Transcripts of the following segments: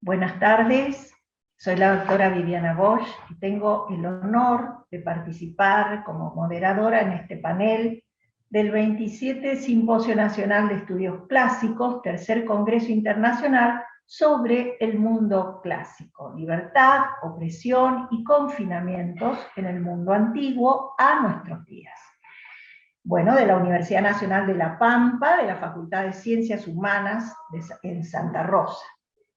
Buenas tardes, soy la doctora Viviana Bosch y tengo el honor de participar como moderadora en este panel del 27 Simposio Nacional de Estudios Clásicos, tercer Congreso Internacional sobre el mundo clásico, libertad, opresión y confinamientos en el mundo antiguo a nuestros días. Bueno, de la Universidad Nacional de La Pampa, de la Facultad de Ciencias Humanas en Santa Rosa.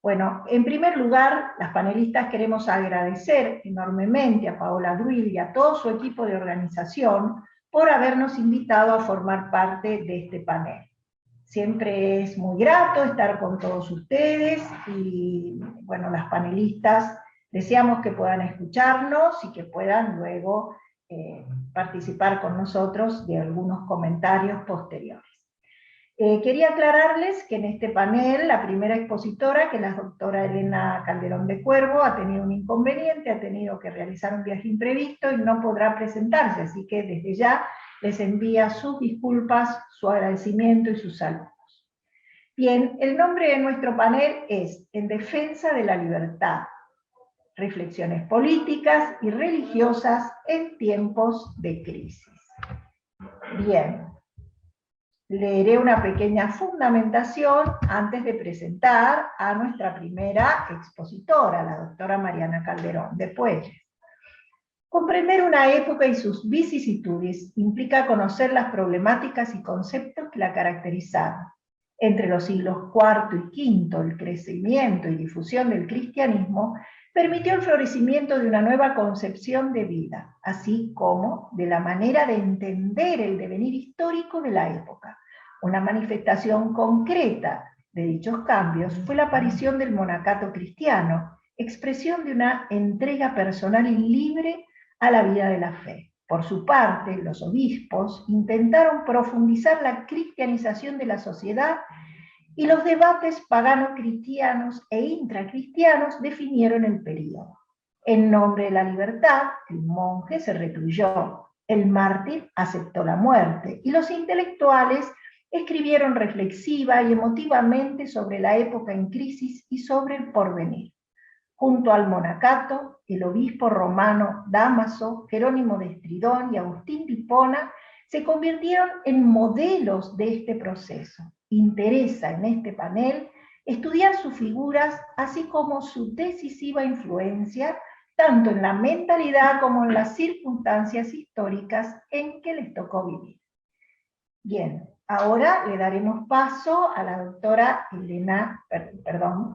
Bueno, en primer lugar, las panelistas queremos agradecer enormemente a Paola Druil y a todo su equipo de organización por habernos invitado a formar parte de este panel. Siempre es muy grato estar con todos ustedes y, bueno, las panelistas deseamos que puedan escucharnos y que puedan luego participar con nosotros de algunos comentarios posteriores. Quería aclararles que en este panel la primera expositora, que es la doctora Elena Calderón de Cuervo, ha tenido un inconveniente, ha tenido que realizar un viaje imprevisto y no podrá presentarse, así que desde ya les envía sus disculpas, su agradecimiento y sus saludos. Bien, el nombre de nuestro panel es En defensa de la libertad, reflexiones políticas y religiosas en tiempos de crisis. Bien. Leeré una pequeña fundamentación antes de presentar a nuestra primera expositora, la doctora Mariana Calderón de Puelles. Comprender una época y sus vicisitudes implica conocer las problemáticas y conceptos que la caracterizaron. Entre los siglos IV y V, el crecimiento y difusión del cristianismo permitió el florecimiento de una nueva concepción de vida, así como de la manera de entender el devenir histórico de la época. Una manifestación concreta de dichos cambios fue la aparición del monacato cristiano, expresión de una entrega personal y libre a la vida de la fe. Por su parte, los obispos intentaron profundizar la cristianización de la sociedad y los debates pagano-cristianos e intracristianos definieron el período. En nombre de la libertad, el monje se recluyó, el mártir aceptó la muerte, y los intelectuales escribieron reflexiva y emotivamente sobre la época en crisis y sobre el porvenir. Junto al monacato, el obispo romano Dámaso, Jerónimo de Estridón y Agustín de Hipona se convirtieron en modelos de este proceso. Interesa en este panel estudiar sus figuras, así como su decisiva influencia, tanto en la mentalidad como en las circunstancias históricas en que les tocó vivir. Bien, ahora le daremos paso a la doctora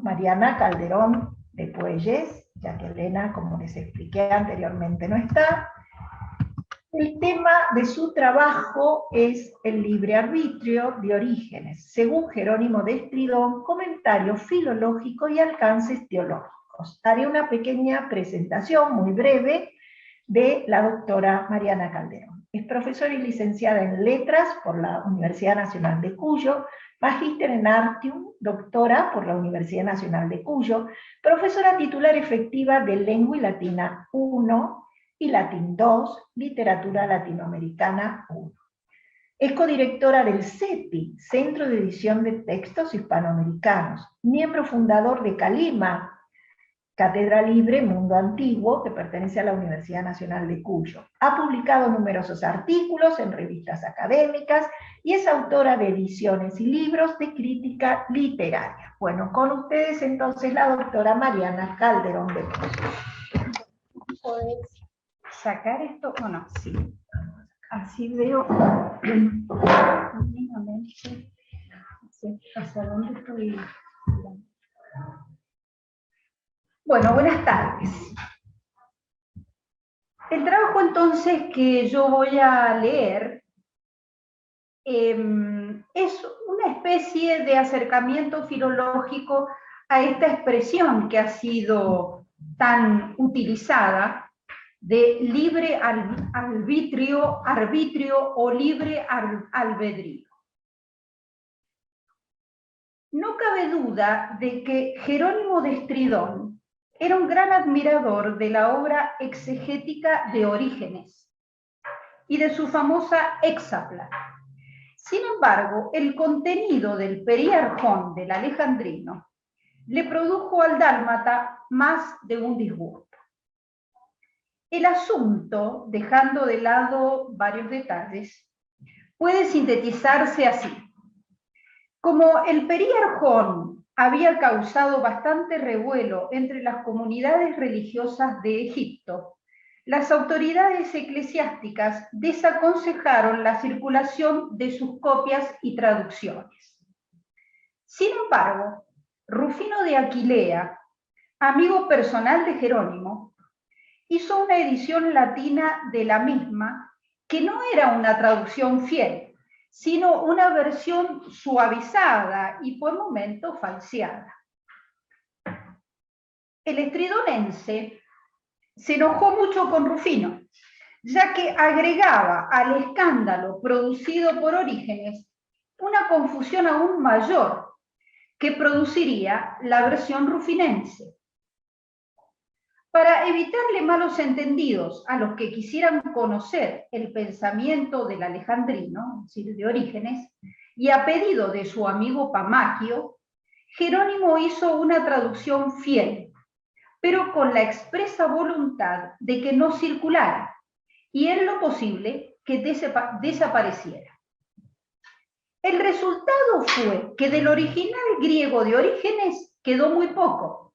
Mariana Calderón de Puelles, ya que Elena, como les expliqué anteriormente, no está. El tema de su trabajo es el libre arbitrio de Orígenes, según Jerónimo de Estridón, comentario filológico y alcances teológicos. Haré una pequeña presentación muy breve de la doctora Mariana Calderón. Es profesora y licenciada en Letras por la Universidad Nacional de Cuyo, magíster en Artium, doctora por la Universidad Nacional de Cuyo, profesora titular efectiva de Lengua y Latina 1, y Latín 2, Literatura Latinoamericana 1. Es codirectora del CETI, Centro de Edición de Textos Hispanoamericanos, miembro fundador de Calima, Cátedra Libre Mundo Antiguo, que pertenece a la Universidad Nacional de Cuyo. Ha publicado numerosos artículos en revistas académicas y es autora de ediciones y libros de crítica literaria. Bueno, con ustedes entonces la doctora Mariana Calderón de Puelles. ¿Sacar esto o no? Sí. Así veo mínimamente hacia dónde estoy. Bueno, buenas tardes. El trabajo entonces que yo voy a leer es una especie de acercamiento filológico a esta expresión que ha sido tan utilizada de libre arbitrio o libre albedrío. No cabe duda de que Jerónimo de Estridón era un gran admirador de la obra exegética de Orígenes y de su famosa Hexapla. Sin embargo, el contenido del Periarjón del Alejandrino le produjo al dálmata más de un disgusto. El asunto, dejando de lado varios detalles, puede sintetizarse así. Como el Periarjón había causado bastante revuelo entre las comunidades religiosas de Egipto, las autoridades eclesiásticas desaconsejaron la circulación de sus copias y traducciones. Sin embargo, Rufino de Aquilea, amigo personal de Jerónimo, hizo una edición latina de la misma que no era una traducción fiel, sino una versión suavizada y por momentos falseada. El estridonense se enojó mucho con Rufino, ya que agregaba al escándalo producido por Orígenes una confusión aún mayor que produciría la versión rufinense. Para evitarle malos entendidos a los que quisieran conocer el pensamiento del alejandrino, es decir, de Orígenes, y a pedido de su amigo Pamaquio, Jerónimo hizo una traducción fiel, pero con la expresa voluntad de que no circulara, y en lo posible que desapareciera. El resultado fue que del original griego de Orígenes quedó muy poco.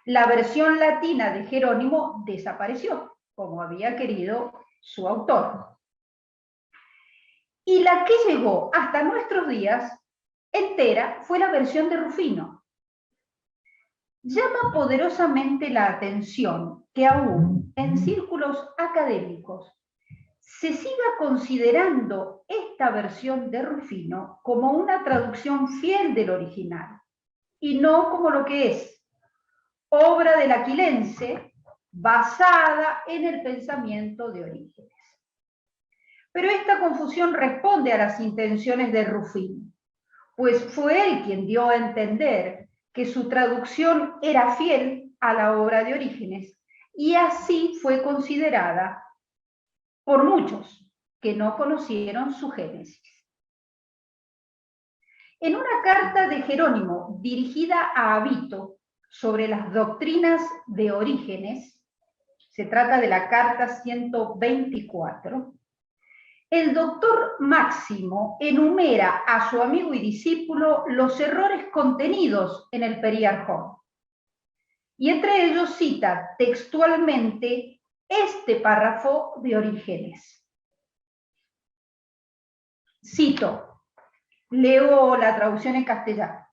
La versión latina de Jerónimo desapareció, como había querido su autor. Y la que llegó hasta nuestros días entera fue la versión de Rufino. Llama poderosamente la atención que aún en círculos académicos se siga considerando esta versión de Rufino como una traducción fiel del original, y no como lo que es obra del aquilense basada en el pensamiento de Orígenes. Pero esta confusión responde a las intenciones de Rufino, pues fue él quien dio a entender que su traducción era fiel a la obra de Orígenes, y así fue considerada por muchos que no conocieron su génesis. En una carta de Jerónimo dirigida a Abito sobre las doctrinas de Orígenes, se trata de la carta 124, el doctor Máximo enumera a su amigo y discípulo los errores contenidos en el Periarjón, y entre ellos cita textualmente este párrafo de Orígenes. Cito, leo la traducción en castellano.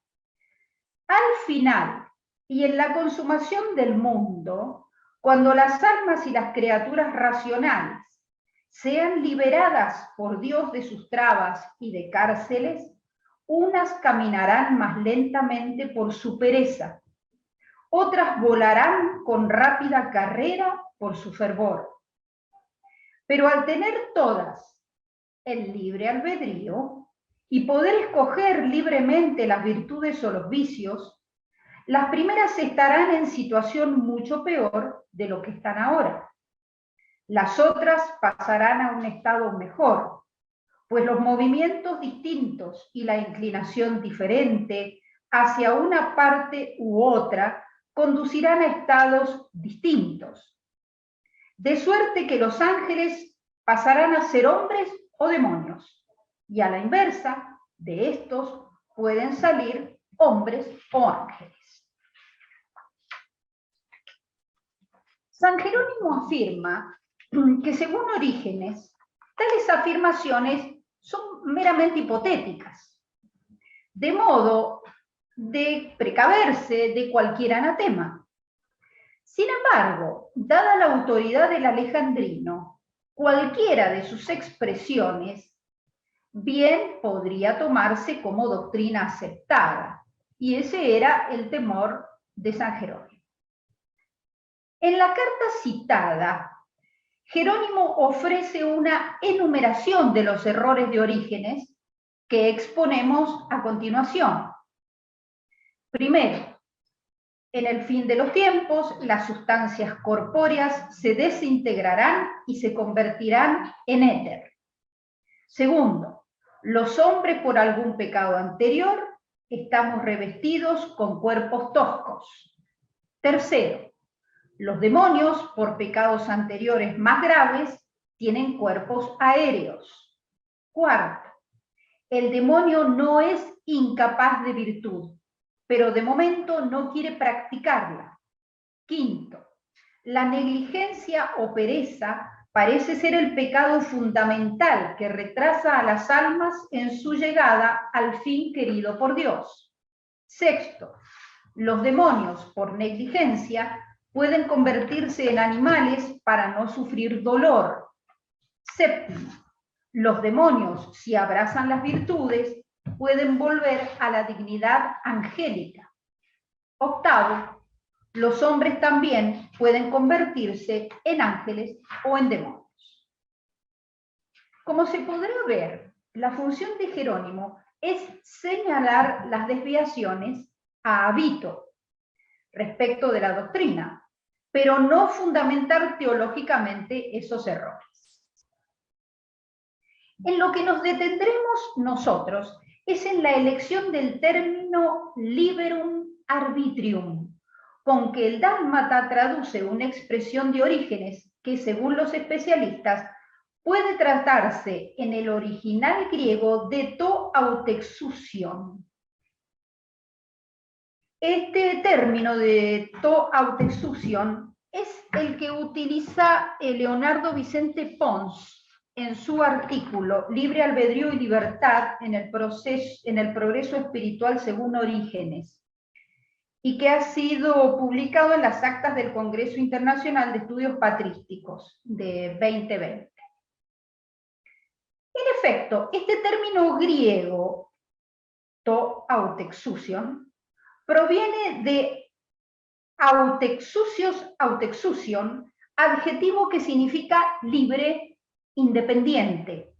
Al final y en la consumación del mundo, cuando las almas y las criaturas racionales sean liberadas por Dios de sus trabas y de cárceles, unas caminarán más lentamente por su pereza, otras volarán con rápida carrera por su fervor. Pero al tener todas el libre albedrío y poder escoger libremente las virtudes o los vicios, las primeras estarán en situación mucho peor de lo que están ahora. Las otras pasarán a un estado mejor, pues los movimientos distintos y la inclinación diferente hacia una parte u otra conducirán a estados distintos. De suerte que los ángeles pasarán a ser hombres o demonios, y a la inversa, de estos pueden salir hombres o ángeles. San Jerónimo afirma que según Orígenes, tales afirmaciones son meramente hipotéticas, de modo de precaverse de cualquier anatema. Sin embargo, dada la autoridad del alejandrino, cualquiera de sus expresiones bien podría tomarse como doctrina aceptada, y ese era el temor de San Jerónimo. En la carta citada, Jerónimo ofrece una enumeración de los errores de Orígenes que exponemos a continuación. Primero, en el fin de los tiempos, las sustancias corpóreas se desintegrarán y se convertirán en éter. Segundo, los hombres por algún pecado anterior estamos revestidos con cuerpos toscos. Tercero, los demonios, por pecados anteriores más graves, tienen cuerpos aéreos. Cuarto, el demonio no es incapaz de virtud, pero de momento no quiere practicarla. Quinto, la negligencia o pereza parece ser el pecado fundamental que retrasa a las almas en su llegada al fin querido por Dios. Sexto, los demonios, por negligencia, pueden convertirse en animales para no sufrir dolor. Séptimo, los demonios, si abrazan las virtudes, pueden volver a la dignidad angélica. Octavo, los hombres también pueden convertirse en ángeles o en demonios. Como se podrá ver, la función de Jerónimo es señalar las desviaciones a Avito respecto de la doctrina, pero no fundamentar teológicamente esos errores. En lo que nos detendremos nosotros es en la elección del término liberum arbitrium, con que el dálmata traduce una expresión de Orígenes que, según los especialistas, puede tratarse en el original griego de to autexousion. Este término de to autexousion es el que utiliza Leonardo Vicente Pons en su artículo Libre albedrío y libertad en el progreso espiritual según Orígenes, y que ha sido publicado en las actas del Congreso Internacional de Estudios Patrísticos de 2020. En efecto, este término griego, to autexousion, proviene de autexousion, adjetivo que significa libre, independiente,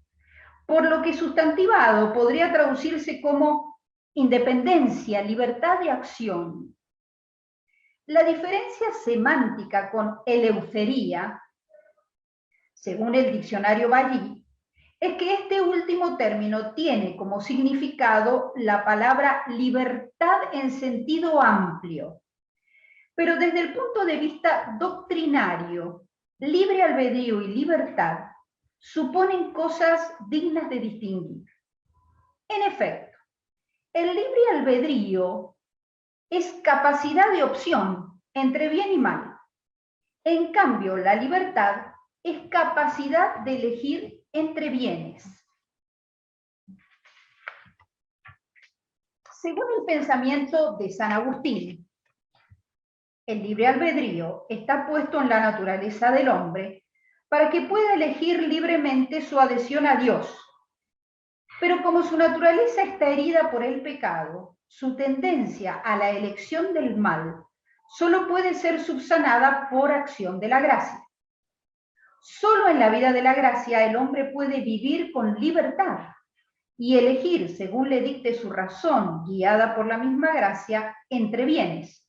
por lo que sustantivado podría traducirse como independencia, libertad de acción. La diferencia semántica con eleutería, según el diccionario Ballí, es que este último término tiene como significado la palabra libertad en sentido amplio, pero desde el punto de vista doctrinario, libre albedrío y libertad suponen cosas dignas de distinguir. En efecto, el libre albedrío es capacidad de opción entre bien y mal. En cambio, la libertad es capacidad de elegir entre bienes. Según el pensamiento de San Agustín, el libre albedrío está puesto en la naturaleza del hombre para que pueda elegir libremente su adhesión a Dios. Pero como su naturaleza está herida por el pecado, su tendencia a la elección del mal solo puede ser subsanada por acción de la gracia. Solo en la vida de la gracia el hombre puede vivir con libertad y elegir, según le dicte su razón, guiada por la misma gracia, entre bienes,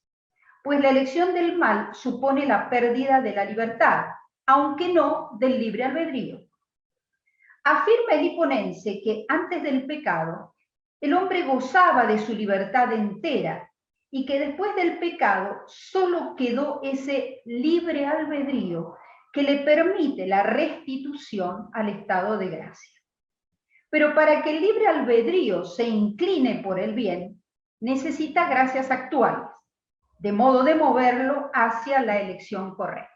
pues la elección del mal supone la pérdida de la libertad, aunque no del libre albedrío. Afirma el hiponense que antes del pecado el hombre gozaba de su libertad entera y que después del pecado solo quedó ese libre albedrío que le permite la restitución al estado de gracia. Pero para que el libre albedrío se incline por el bien, necesita gracias actuales, de modo de moverlo hacia la elección correcta.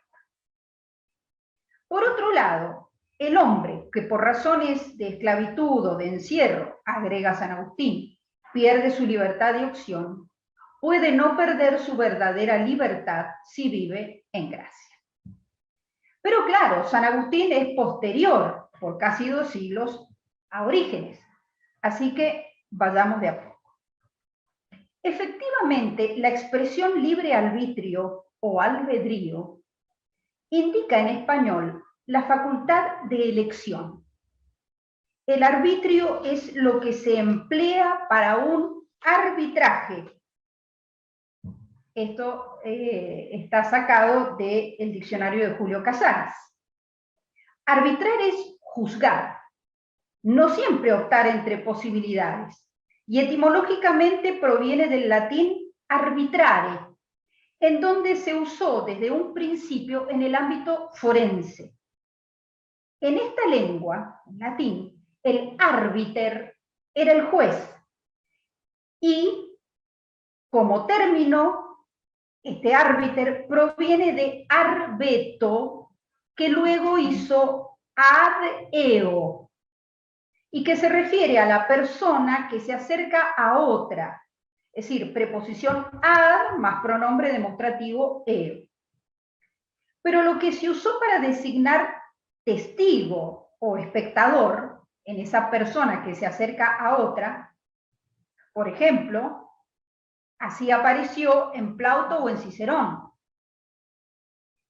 Por otro lado, el hombre que por razones de esclavitud o de encierro, agrega San Agustín, pierde su libertad de opción, puede no perder su verdadera libertad si vive en gracia. Pero claro, San Agustín es posterior, por casi 2 siglos, a Orígenes, así que vayamos de a poco. Efectivamente, la expresión libre arbitrio o albedrío indica en español la facultad de elección. El arbitrio es lo que se emplea para un arbitraje. Esto está sacado del diccionario de Julio Casares. Arbitrar es juzgar, no siempre optar entre posibilidades, y etimológicamente proviene del latín arbitrare, en donde se usó desde un principio en el ámbito forense. En esta lengua, en latín, el árbiter era el juez, y como término, este árbiter proviene de arbeto, que luego hizo ad eo, y que se refiere a la persona que se acerca a otra, es decir, preposición ad más pronombre demostrativo eo. Pero lo que se usó para designar testigo o espectador en esa persona que se acerca a otra, por ejemplo, así apareció en Plauto o en Cicerón.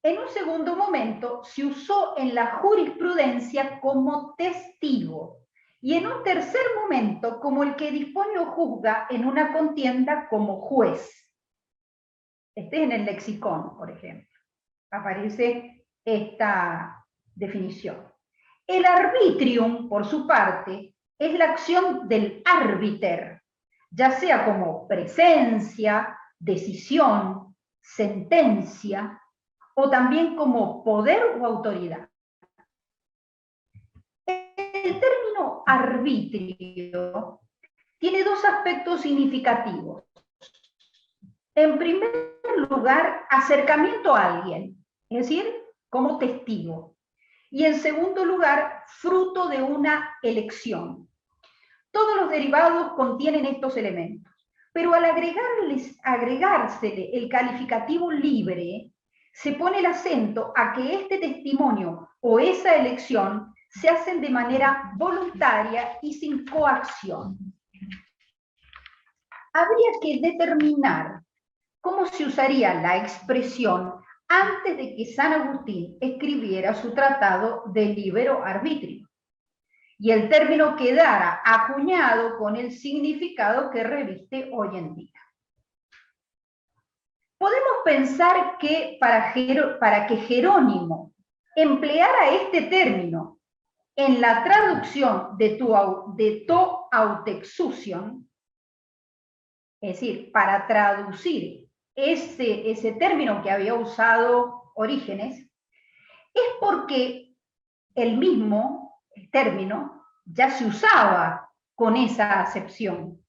En un segundo momento se usó en la jurisprudencia como testigo, y en un tercer momento como el que dispone o juzga en una contienda como juez. Este es en el lexicón, por ejemplo. Aparece esta definición. El arbitrium, por su parte, es la acción del árbiter, ya sea como presencia, decisión, sentencia, o también como poder o autoridad. El término arbitrio tiene dos aspectos significativos. En primer lugar, acercamiento a alguien, es decir, como testigo. Y en segundo lugar, fruto de una elección. Todos los derivados contienen estos elementos, pero al agregársele el calificativo libre, se pone el acento a que este testimonio o esa elección se hacen de manera voluntaria y sin coacción. Habría que determinar cómo se usaría la expresión antes de que San Agustín escribiera su tratado de libero arbitrio, y el término quedara acuñado con el significado que reviste hoy en día. Podemos pensar que para que Jerónimo empleara este término en la traducción de to autexusion, es decir, para traducir ese término que había usado Orígenes, es porque el mismo, el término, ya se usaba con esa acepción.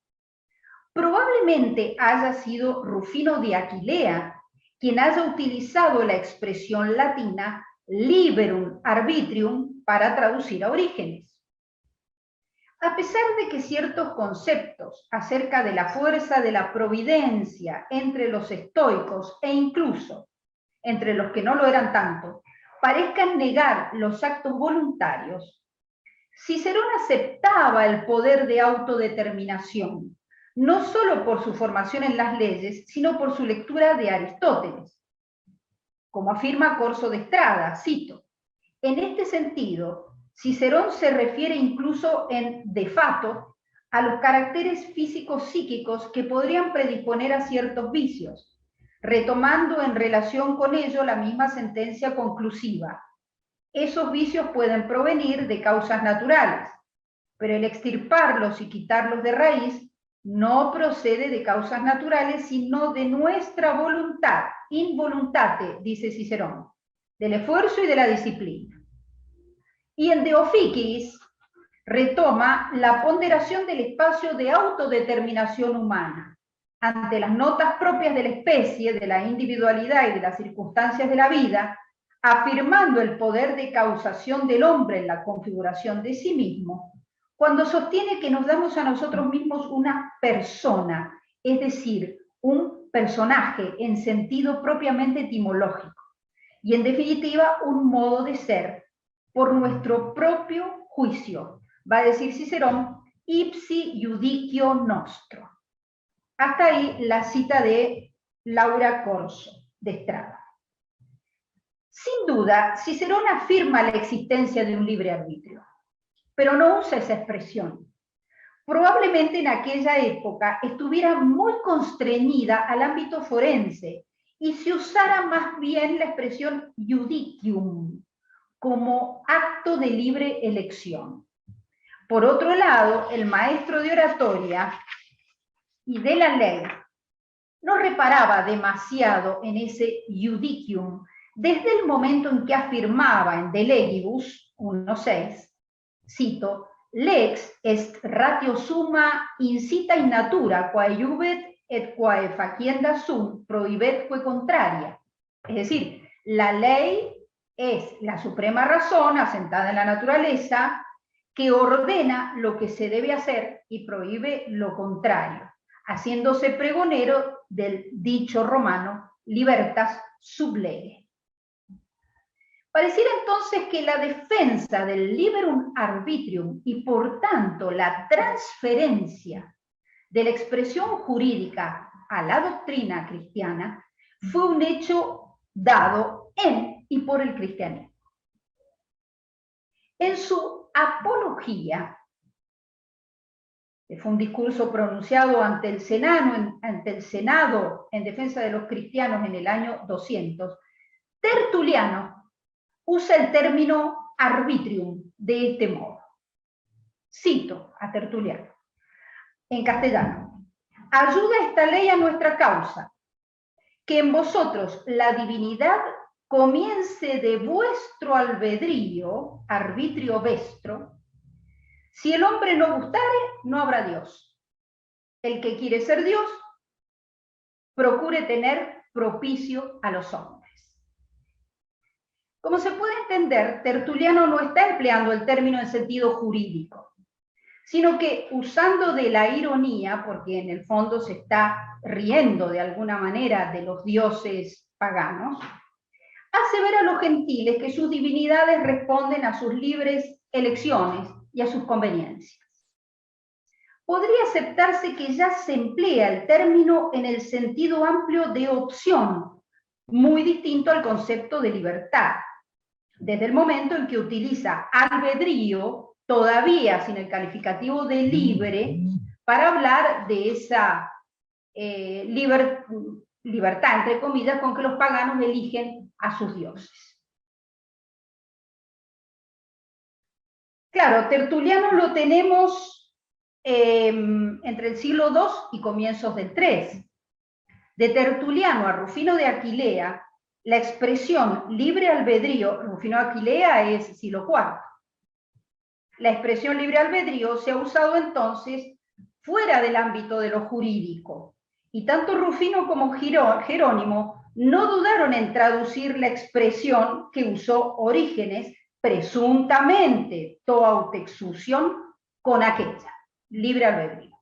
Probablemente haya sido Rufino de Aquilea quien haya utilizado la expresión latina liberum arbitrium para traducir a Orígenes. A pesar de que ciertos conceptos acerca de la fuerza de la providencia entre los estoicos e incluso entre los que no lo eran tanto, parezcan negar los actos voluntarios, Cicerón aceptaba el poder de autodeterminación, no solo por su formación en las leyes, sino por su lectura de Aristóteles. Como afirma Corso de Estrada, cito, en este sentido, Cicerón se refiere incluso en de fato a los caracteres físicos psíquicos que podrían predisponer a ciertos vicios, retomando en relación con ello la misma sentencia conclusiva. Esos vicios pueden provenir de causas naturales, pero el extirparlos y quitarlos de raíz no procede de causas naturales, sino de nuestra voluntad, in voluntate, dice Cicerón, del esfuerzo y de la disciplina. Y en De Officiis retoma la ponderación del espacio de autodeterminación humana ante las notas propias de la especie, de la individualidad y de las circunstancias de la vida, afirmando el poder de causación del hombre en la configuración de sí mismo, cuando sostiene que nos damos a nosotros mismos una persona, es decir, un personaje en sentido propiamente etimológico, y en definitiva un modo de ser, por nuestro propio juicio, va a decir Cicerón, ipsi judicio nostro. Hasta ahí la cita de Laura Corso de Estrada. Sin duda, Cicerón afirma la existencia de un libre arbitrio, pero no usa esa expresión. Probablemente en aquella época estuviera muy constreñida al ámbito forense y se usara más bien la expresión judicium, como acto de libre elección. Por otro lado, el maestro de oratoria y de la ley no reparaba demasiado en ese judicium desde el momento en que afirmaba en De Legibus 1.6, cito, lex est ratio summa incita in natura, quae iubet et quae facienda sum prohibetque contraria. Es decir, la ley es la suprema razón asentada en la naturaleza que ordena lo que se debe hacer y prohíbe lo contrario, haciéndose pregonero del dicho romano libertas sub lege. Pareciera entonces que la defensa del liberum arbitrium y por tanto la transferencia de la expresión jurídica a la doctrina cristiana fue un hecho dado en y por el cristianismo. En su apología, que fue un discurso pronunciado ante el Senado en defensa de los cristianos en el año 200, Tertuliano usa el término arbitrium de este modo. Cito a Tertuliano, en castellano. Ayuda esta ley a nuestra causa, que en vosotros la divinidad comience de vuestro albedrío, arbitrio vestro. Si el hombre no gustare, no habrá Dios. El que quiere ser Dios, procure tener propicio a los hombres. Como se puede entender, Tertuliano no está empleando el término en sentido jurídico, sino que usando de la ironía, porque en el fondo se está riendo de alguna manera de los dioses paganos, hace ver a los gentiles que sus divinidades responden a sus libres elecciones y a sus conveniencias. Podría aceptarse que ya se emplea el término en el sentido amplio de opción, muy distinto al concepto de libertad, desde el momento en que utiliza albedrío, todavía sin el calificativo de libre, para hablar de esa libertad, entre comillas, con que los paganos eligen a sus dioses. Claro, Tertuliano lo tenemos entre el siglo II y comienzos del III. De Tertuliano a Rufino de Aquilea, la expresión libre albedrío, Rufino de Aquilea es siglo IV. La expresión libre albedrío se ha usado entonces fuera del ámbito de lo jurídico. Y tanto Rufino como Jerónimo no dudaron en traducir la expresión que usó Orígenes, presuntamente to autexusion, con aquella, libre albedrío.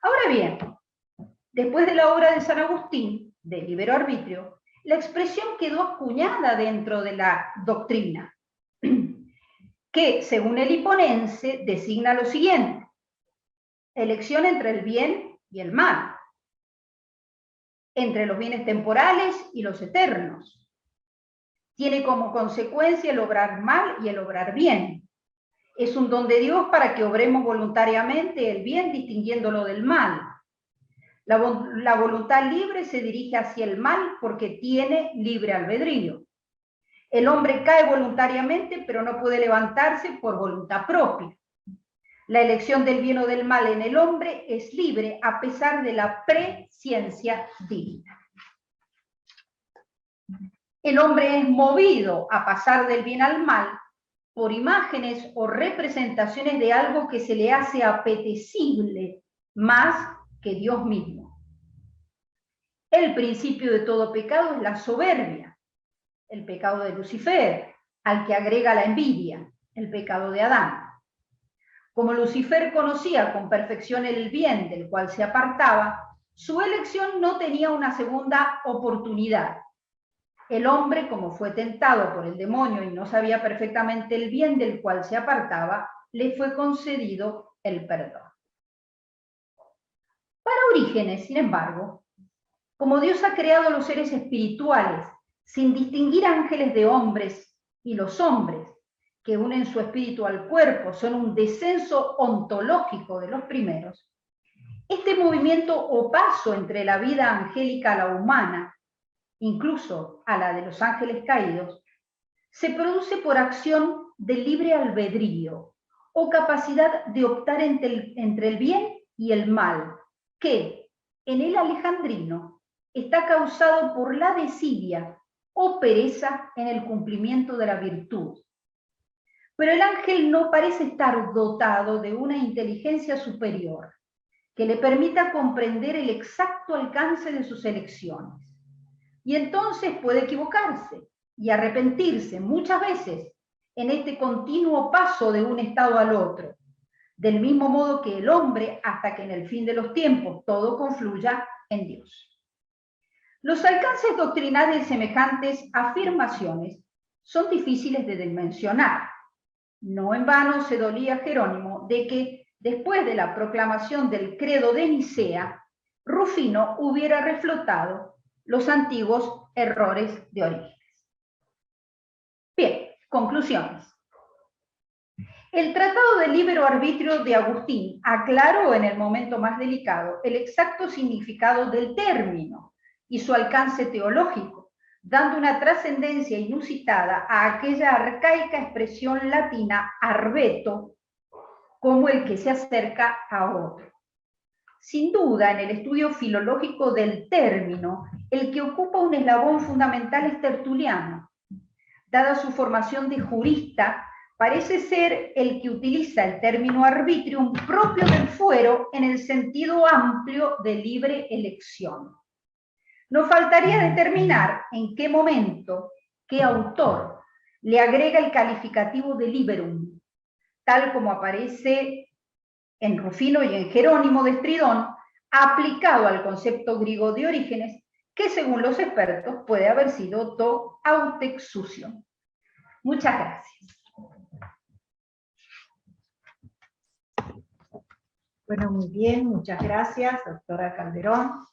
Ahora bien, después de la obra de San Agustín, de libero arbitrio, la expresión quedó acuñada dentro de la doctrina, que, según el Hiponense, designa lo siguiente: elección entre el bien y el mal, entre los bienes temporales y los eternos. Tiene como consecuencia el obrar mal y el obrar bien. Es un don de Dios para que obremos voluntariamente el bien distinguiéndolo del mal. La voluntad libre se dirige hacia el mal porque tiene libre albedrío. El hombre cae voluntariamente, pero no puede levantarse por voluntad propia. La elección del bien o del mal en el hombre es libre a pesar de la presciencia divina. El hombre es movido a pasar del bien al mal por imágenes o representaciones de algo que se le hace apetecible más que Dios mismo. El principio de todo pecado es la soberbia, el pecado de Lucifer, al que agrega la envidia, el pecado de Adán. Como Lucifer conocía con perfección el bien del cual se apartaba, su elección no tenía una segunda oportunidad. El hombre, como fue tentado por el demonio y no sabía perfectamente el bien del cual se apartaba, le fue concedido el perdón. Para Orígenes, sin embargo, como Dios ha creado los seres espirituales sin distinguir ángeles de hombres y los hombres, que unen su espíritu al cuerpo, son un descenso ontológico de los primeros, este movimiento o paso entre la vida angélica a la humana, incluso a la de los ángeles caídos, se produce por acción del libre albedrío o capacidad de optar entre el bien y el mal, que en el alejandrino está causado por la desidia o pereza en el cumplimiento de la virtud. Pero el ángel no parece estar dotado de una inteligencia superior que le permita comprender el exacto alcance de sus elecciones. Y entonces puede equivocarse y arrepentirse muchas veces en este continuo paso de un estado al otro, del mismo modo que el hombre, hasta que en el fin de los tiempos todo confluya en Dios. Los alcances doctrinales de semejantes afirmaciones son difíciles de dimensionar. No en vano se dolía Jerónimo de que, después de la proclamación del credo de Nicea, Rufino hubiera reflotado los antiguos errores de Orígenes. Bien, conclusiones. El Tratado de Libero Arbitrio de Agustín aclaró en el momento más delicado el exacto significado del término y su alcance teológico, dando una trascendencia inusitada a aquella arcaica expresión latina arbeto, como el que se acerca a otro. Sin duda, en el estudio filológico del término, el que ocupa un eslabón fundamental es Tertuliano. Dada su formación de jurista, parece ser el que utiliza el término arbitrium propio del fuero en el sentido amplio de libre elección. Nos faltaría determinar en qué momento, qué autor, le agrega el calificativo de liberum, tal como aparece en Rufino y en Jerónimo de Estridón, aplicado al concepto griego de Orígenes, que según los expertos puede haber sido to autexusio. Muchas gracias. Bueno, muy bien, muchas gracias, doctora Calderón.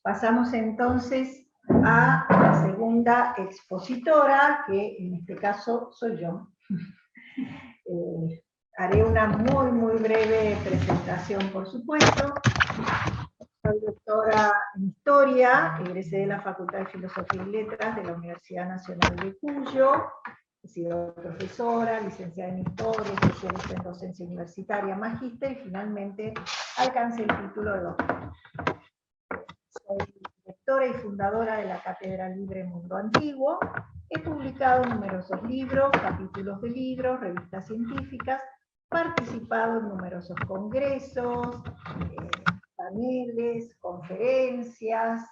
Pasamos entonces a la segunda expositora, que en este caso soy yo. Haré una muy breve presentación, por supuesto. Soy doctora en Historia, egresé de la Facultad de Filosofía y Letras de la Universidad Nacional de Cuyo. He sido profesora, licenciada en Historia, especialista en docencia universitaria, magíster, y finalmente alcancé el título de doctor. Soy directora y fundadora de la Cátedra Libre Mundo Antiguo. He publicado numerosos libros, capítulos de libros, revistas científicas, participado en numerosos congresos, paneles, conferencias,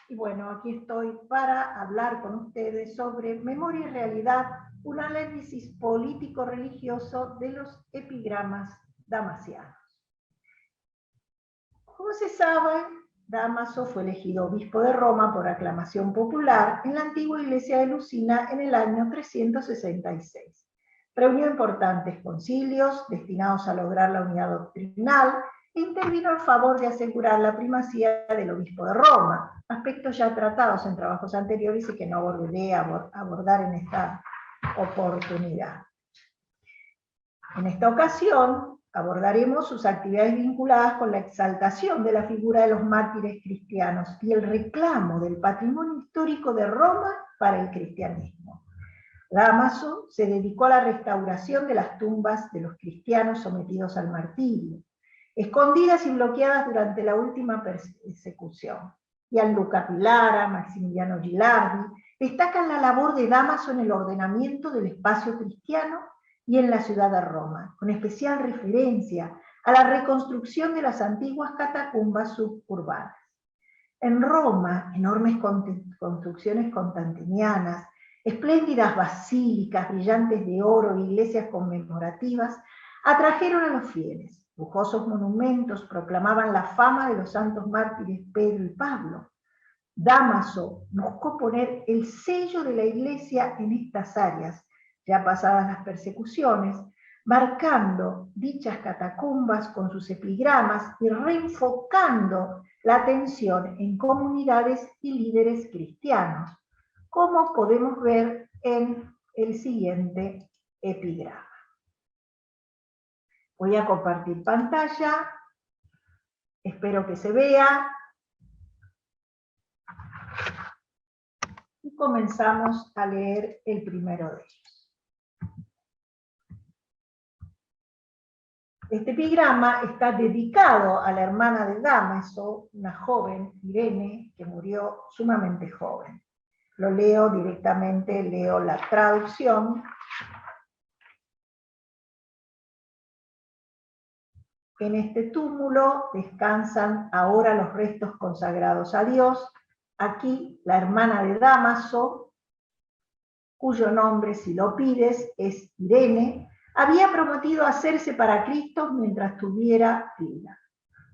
y bueno, aquí estoy para hablar con ustedes sobre Memoria y Realidad, un análisis político-religioso de los epigramas damasianos. Como se sabe, Dámaso fue elegido obispo de Roma por aclamación popular en la antigua iglesia de Lucina en el año 366. Reunió importantes concilios destinados a lograr la unidad doctrinal e intervino a favor de asegurar la primacía del obispo de Roma, aspectos ya tratados en trabajos anteriores y que no volveré a abordar en esta oportunidad. En esta ocasión abordaremos sus actividades vinculadas con la exaltación de la figura de los mártires cristianos y el reclamo del patrimonio histórico de Roma para el cristianismo. Dámaso se dedicó a la restauración de las tumbas de los cristianos sometidos al martirio, escondidas y bloqueadas durante la última persecución. Gianluca Pilara, Maximiliano Gilardi destacan la labor de Dámaso en el ordenamiento del espacio cristiano y en la ciudad de Roma, con especial referencia a la reconstrucción de las antiguas catacumbas suburbanas. En Roma, enormes construcciones constantinianas, espléndidas basílicas brillantes de oro e iglesias conmemorativas atrajeron a los fieles. Lujosos monumentos proclamaban la fama de los santos mártires Pedro y Pablo. Dámaso buscó poner el sello de la iglesia en estas áreas, ya pasadas las persecuciones, marcando dichas catacumbas con sus epigramas y reenfocando la atención en comunidades y líderes cristianos, como podemos ver en el siguiente epigrama. Voy a compartir pantalla, espero que se vea. Y comenzamos a leer el primero de ellos. Este epigrama está dedicado a la hermana de Dámaso, una joven, Irene, que murió sumamente joven. Lo leo directamente, leo la traducción. En este túmulo descansan ahora los restos consagrados a Dios. Aquí la hermana de Dámaso, cuyo nombre, si lo pides, es Irene, había prometido hacerse para Cristo mientras tuviera vida,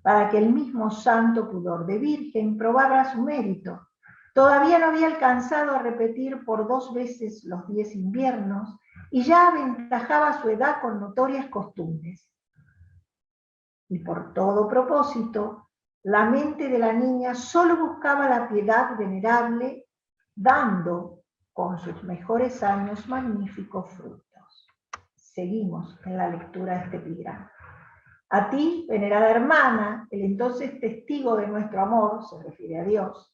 para que el mismo santo pudor de virgen probara su mérito. Todavía no había alcanzado a repetir por 2 veces los 10 inviernos y ya aventajaba su edad con notorias costumbres. Y por todo propósito, la mente de la niña solo buscaba la piedad venerable, dando con sus mejores años magníficos frutos. Seguimos en la lectura de este epigrama. A ti, venerada hermana, el entonces testigo de nuestro amor, se refiere a Dios,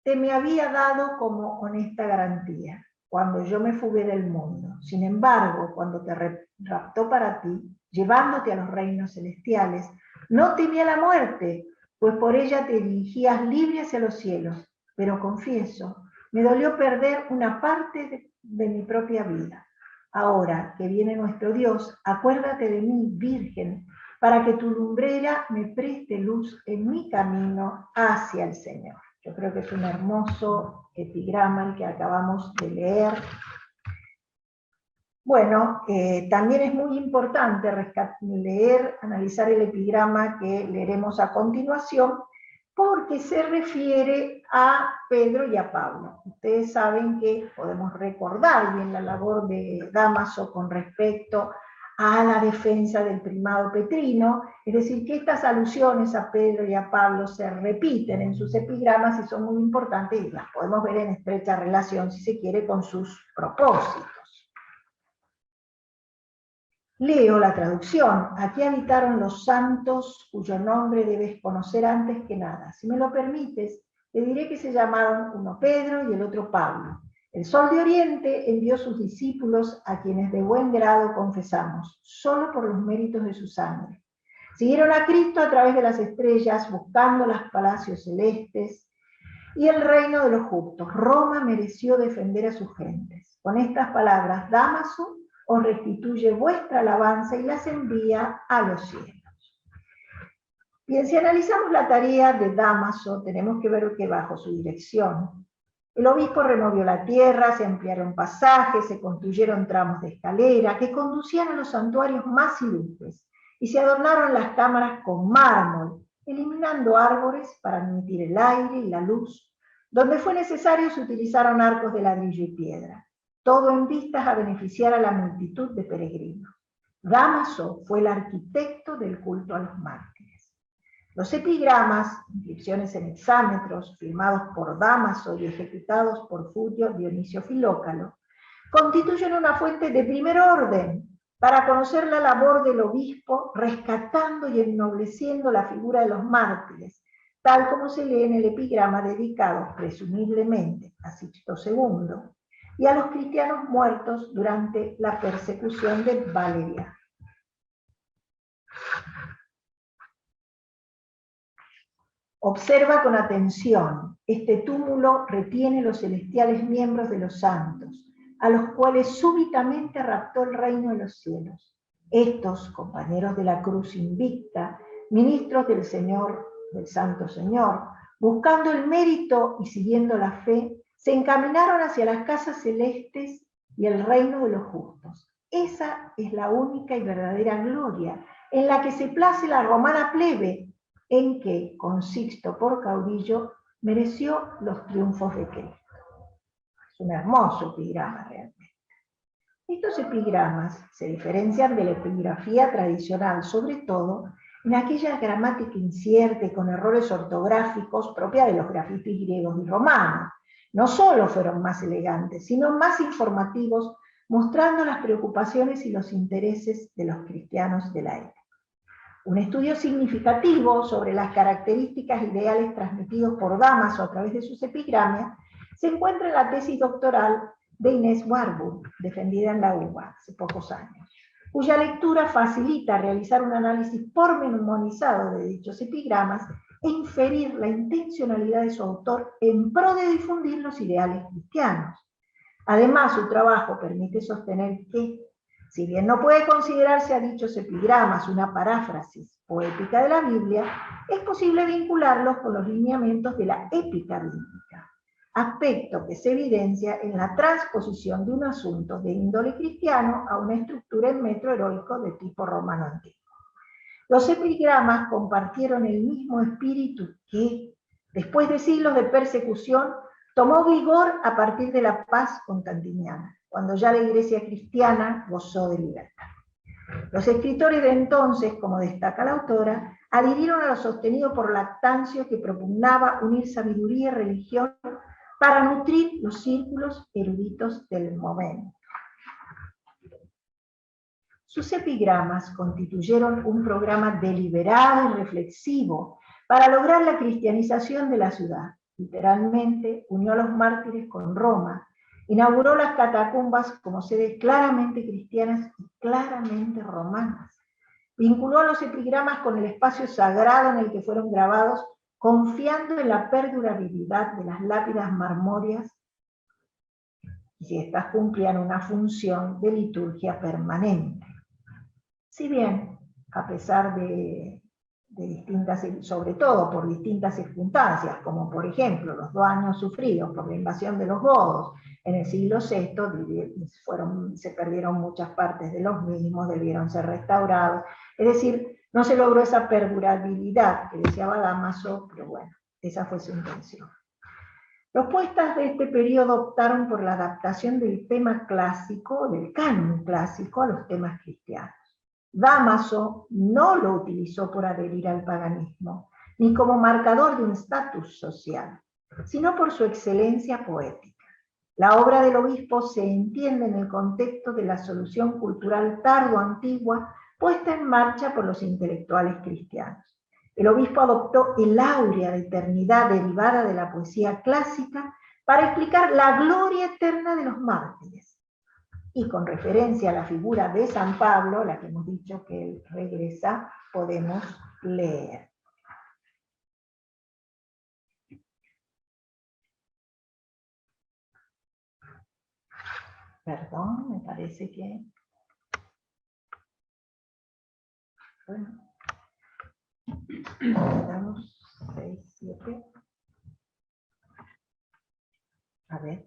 te me había dado como honesta garantía, cuando yo me fugué del mundo. Sin embargo, cuando te raptó para ti, llevándote a los reinos celestiales, no temía la muerte, pues por ella te dirigías libre hacia los cielos. Pero confieso, me dolió perder una parte de mi propia vida. Ahora que viene nuestro Dios, acuérdate de mí, Virgen, para que tu lumbrera me preste luz en mi camino hacia el Señor. Yo creo que es un hermoso epigrama el que acabamos de leer. Bueno, también es muy importante leer, analizar el epigrama que leeremos a continuación, porque se refiere a Pedro y a Pablo. Ustedes saben que podemos recordar bien la labor de Dámaso con respecto a la defensa del primado petrino, es decir, que estas alusiones a Pedro y a Pablo se repiten en sus epigramas y son muy importantes y las podemos ver en estrecha relación, si se quiere, con sus propósitos. Leo la traducción. Aquí habitaron los santos cuyo nombre debes conocer antes que nada. Si me lo permites, te diré que se llamaron uno Pedro y el otro Pablo. El sol de oriente envió sus discípulos a quienes de buen grado confesamos, solo por los méritos de su sangre. Siguieron a Cristo a través de las estrellas, buscando los palacios celestes y el reino de los justos. Roma mereció defender a sus gentes. Con estas palabras, Dámaso os restituye vuestra alabanza y las envía a los cielos. Bien, si analizamos la tarea de Dámaso, tenemos que ver que bajo su dirección, el obispo removió la tierra, se ampliaron pasajes, se construyeron tramos de escalera que conducían a los santuarios más ilustres, y se adornaron las cámaras con mármol, eliminando árboles para admitir el aire y la luz. Donde fue necesario se utilizaron arcos de ladrillo y piedra, todo en vistas a beneficiar a la multitud de peregrinos. Dámaso fue el arquitecto del culto a los mártires. Los epigramas, inscripciones en hexámetros, firmados por Dámaso y ejecutados por Furio Dionisio Filócalo, constituyen una fuente de primer orden para conocer la labor del obispo, rescatando y ennobleciendo la figura de los mártires, tal como se lee en el epigrama dedicado presumiblemente a Sixto II y a los cristianos muertos durante la persecución de Valeriano. Observa con atención, este túmulo retiene los celestiales miembros de los santos, a los cuales súbitamente raptó el reino de los cielos. Estos, compañeros de la cruz invicta, ministros del Señor, del Santo Señor, buscando el mérito y siguiendo la fe, se encaminaron hacia las casas celestes y el reino de los justos. Esa es la única y verdadera gloria en la que se place la romana plebe, en que, con Sixto por caudillo, mereció los triunfos de Cristo. Es un hermoso epigrama realmente. Estos epigramas se diferencian de la epigrafía tradicional, sobre todo en aquella gramática incierta y con errores ortográficos propia de los grafitis griegos y romanos. No solo fueron más elegantes, sino más informativos, mostrando las preocupaciones y los intereses de los cristianos de la época. Un estudio significativo sobre las características ideales transmitidos por Dámaso a través de sus epigramas se encuentra en la tesis doctoral de Inés Warburg, defendida en la UBA hace pocos años. cuya lectura facilita realizar un análisis pormenorizado de dichos epigramas e inferir la intencionalidad de su autor en pro de difundir los ideales cristianos. Además, su trabajo permite sostener que, si bien no puede considerarse a dichos epigramas una paráfrasis poética de la Biblia, es posible vincularlos con los lineamientos de la épica bíblica, aspecto que se evidencia en la transposición de un asunto de índole cristiano a una estructura en metro heroico de tipo romano antiguo. Los epigramas compartieron el mismo espíritu que, después de siglos de persecución, tomó vigor a partir de la paz constantiniana, cuando ya la Iglesia cristiana gozó de libertad. Los escritores de entonces, como destaca la autora, adhirieron a lo sostenido por Lactancio, que propugnaba unir sabiduría y religión para nutrir los círculos eruditos del momento. Sus epigramas constituyeron un programa deliberado y reflexivo para lograr la cristianización de la ciudad. Literalmente unió a los mártires con Roma, inauguró las catacumbas como sedes claramente cristianas y claramente romanas. Vinculó a los epigramas con el espacio sagrado en el que fueron grabados, confiando en la perdurabilidad de las lápidas marmóreas y si éstas cumplían una función de liturgia permanente. Si bien, a pesar de distintas, sobre todo por distintas circunstancias, como por ejemplo los daños sufridos por la invasión de los godos en el siglo VI, se perdieron muchas partes de los mismos, debieron ser restaurados, es decir, no se logró esa perdurabilidad que deseaba Dámaso, pero bueno, esa fue su intención. Los poetas de este periodo optaron por la adaptación del tema clásico, del canon clásico, a los temas cristianos. Dámaso no lo utilizó por adherir al paganismo, ni como marcador de un estatus social, sino por su excelencia poética. La obra del obispo se entiende en el contexto de la solución cultural tardo-antigua puesta en marcha por los intelectuales cristianos. El obispo adoptó el áurea de eternidad derivada de la poesía clásica para explicar la gloria eterna de los mártires. Y con referencia a la figura de San Pablo, la que hemos dicho que él regresa, podemos leer. Perdón, me parece que... Bueno. Damos 6, 7. A ver.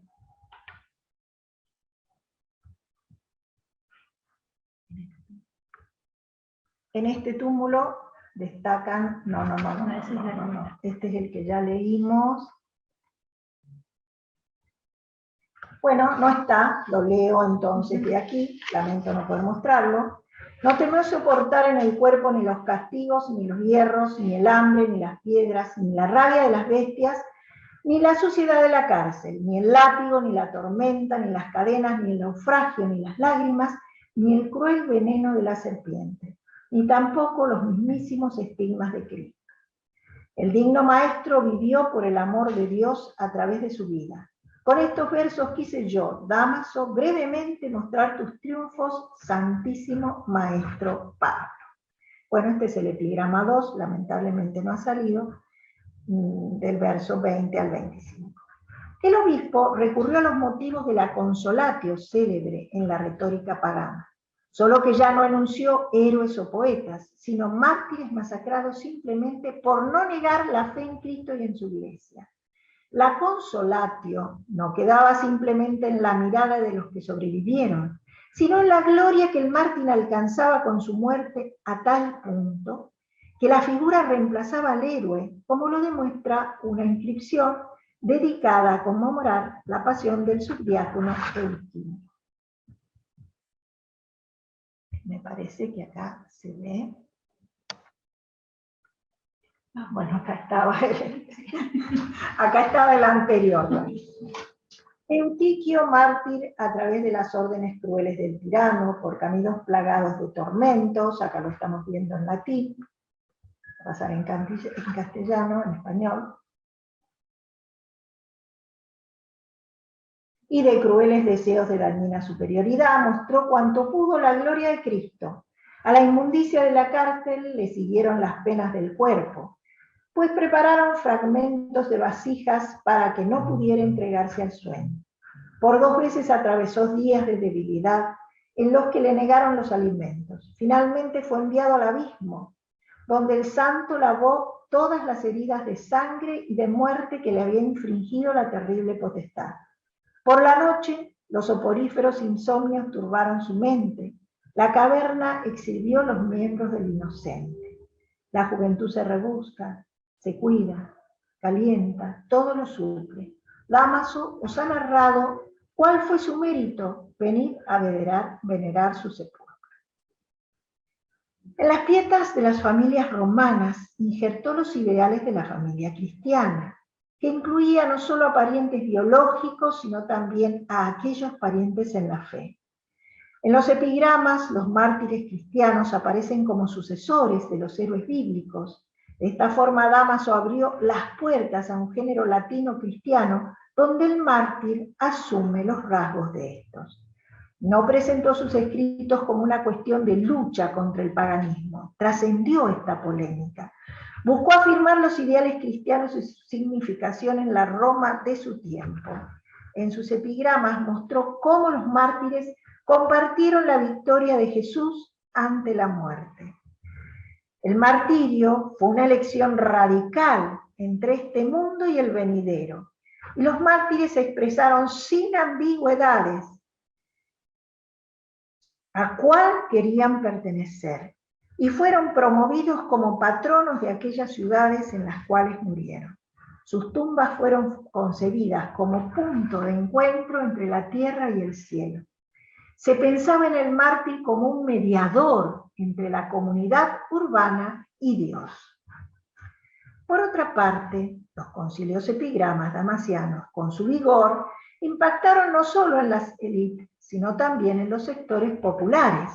En este túmulo destacan... No. Este es el que ya leímos. Bueno, no está, lo leo entonces de aquí, lamento no poder mostrarlo. No temió soportar en el cuerpo ni los castigos, ni los hierros, ni el hambre, ni las piedras, ni la rabia de las bestias, ni la suciedad de la cárcel, ni el látigo, ni la tormenta, ni las cadenas, ni el naufragio, ni las lágrimas, ni el cruel veneno de la serpiente, ni tampoco los mismísimos estigmas de Cristo. El digno maestro vivió por el amor de Dios a través de su vida. Con estos versos quise yo, Dámaso, brevemente mostrar tus triunfos, santísimo maestro Pablo. Bueno, este es el epigrama 2, lamentablemente no ha salido, del verso 20 al 25. El obispo recurrió a los motivos de la consolatio célebre en la retórica pagana, solo que ya no enunció héroes o poetas, sino mártires masacrados simplemente por no negar la fe en Cristo y en su iglesia. La consolatio no quedaba simplemente en la mirada de los que sobrevivieron, sino en la gloria que el mártir alcanzaba con su muerte a tal punto que la figura reemplazaba al héroe, como lo demuestra una inscripción dedicada a conmemorar la pasión del subdiácono Eutiquio. Me parece que acá se ve. Bueno, acá estaba el anterior. Eutiquio, mártir a través de las órdenes crueles del tirano, por caminos plagados de tormentos, acá lo estamos viendo en latín, pasar en castellano, en español. y de crueles deseos de dañina superioridad, mostró cuanto pudo la gloria de Cristo. A la inmundicia de la cárcel le siguieron las penas del cuerpo, pues prepararon fragmentos de vasijas para que no pudiera entregarse al sueño. Por 2 veces atravesó días de debilidad en los que le negaron los alimentos. Finalmente fue enviado al abismo, donde el santo lavó todas las heridas de sangre y de muerte que le había infringido la terrible potestad. Por la noche, los soporíferos insomnios turbaron su mente. La caverna exhibió los miembros del inocente. La juventud se rebusca, se cuida, calienta, todo lo suple. Dámaso os ha narrado cuál fue su mérito. Venid a venerar su sepulcro. En las pietas de las familias romanas injertó los ideales de la familia cristiana, que incluía no solo a parientes biológicos, sino también a aquellos parientes en la fe. En los epigramas, los mártires cristianos aparecen como sucesores de los héroes bíblicos. De esta forma, Dámaso abrió las puertas a un género latino cristiano, donde el mártir asume los rasgos de estos. No presentó sus escritos como una cuestión de lucha contra el paganismo, trascendió esta polémica. Buscó afirmar los ideales cristianos y su significación en la Roma de su tiempo. En sus epigramas mostró cómo los mártires compartieron la victoria de Jesús ante la muerte. El martirio fue una elección radical entre este mundo y el venidero, y los mártires se expresaron sin ambigüedades a cuál querían pertenecer, y fueron promovidos como patronos de aquellas ciudades en las cuales murieron. Sus tumbas fueron concebidas como punto de encuentro entre la tierra y el cielo. Se pensaba en el mártir como un mediador entre la comunidad urbana y Dios. Por otra parte, los concilios epigramas damasianos, con su vigor, impactaron no solo en las élites, sino también en los sectores populares.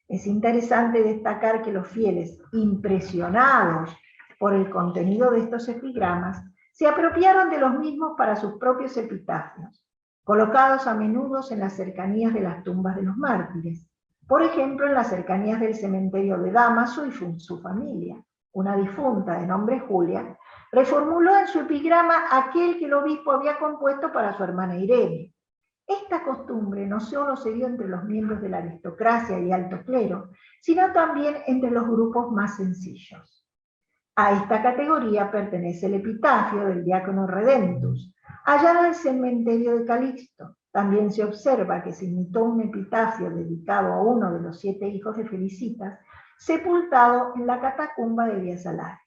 Es interesante destacar que los fieles, impresionados por el contenido de estos epigramas, se apropiaron de los mismos para sus propios epitafios, colocados a menudo en las cercanías de las tumbas de los mártires. Por ejemplo, en las cercanías del cementerio de Dámaso y su familia. Una difunta de nombre Julia reformuló en su epigrama aquel que el obispo había compuesto para su hermana Irene. Esta costumbre no solo se dio entre los miembros de la aristocracia y alto clero, sino también entre los grupos más sencillos. A esta categoría pertenece el epitafio del diácono Redentus, hallado en el cementerio de Calixto. También se observa que se imitó un epitafio dedicado a uno de los 7 hijos de Felicitas, sepultado en la catacumba de Via Salaria.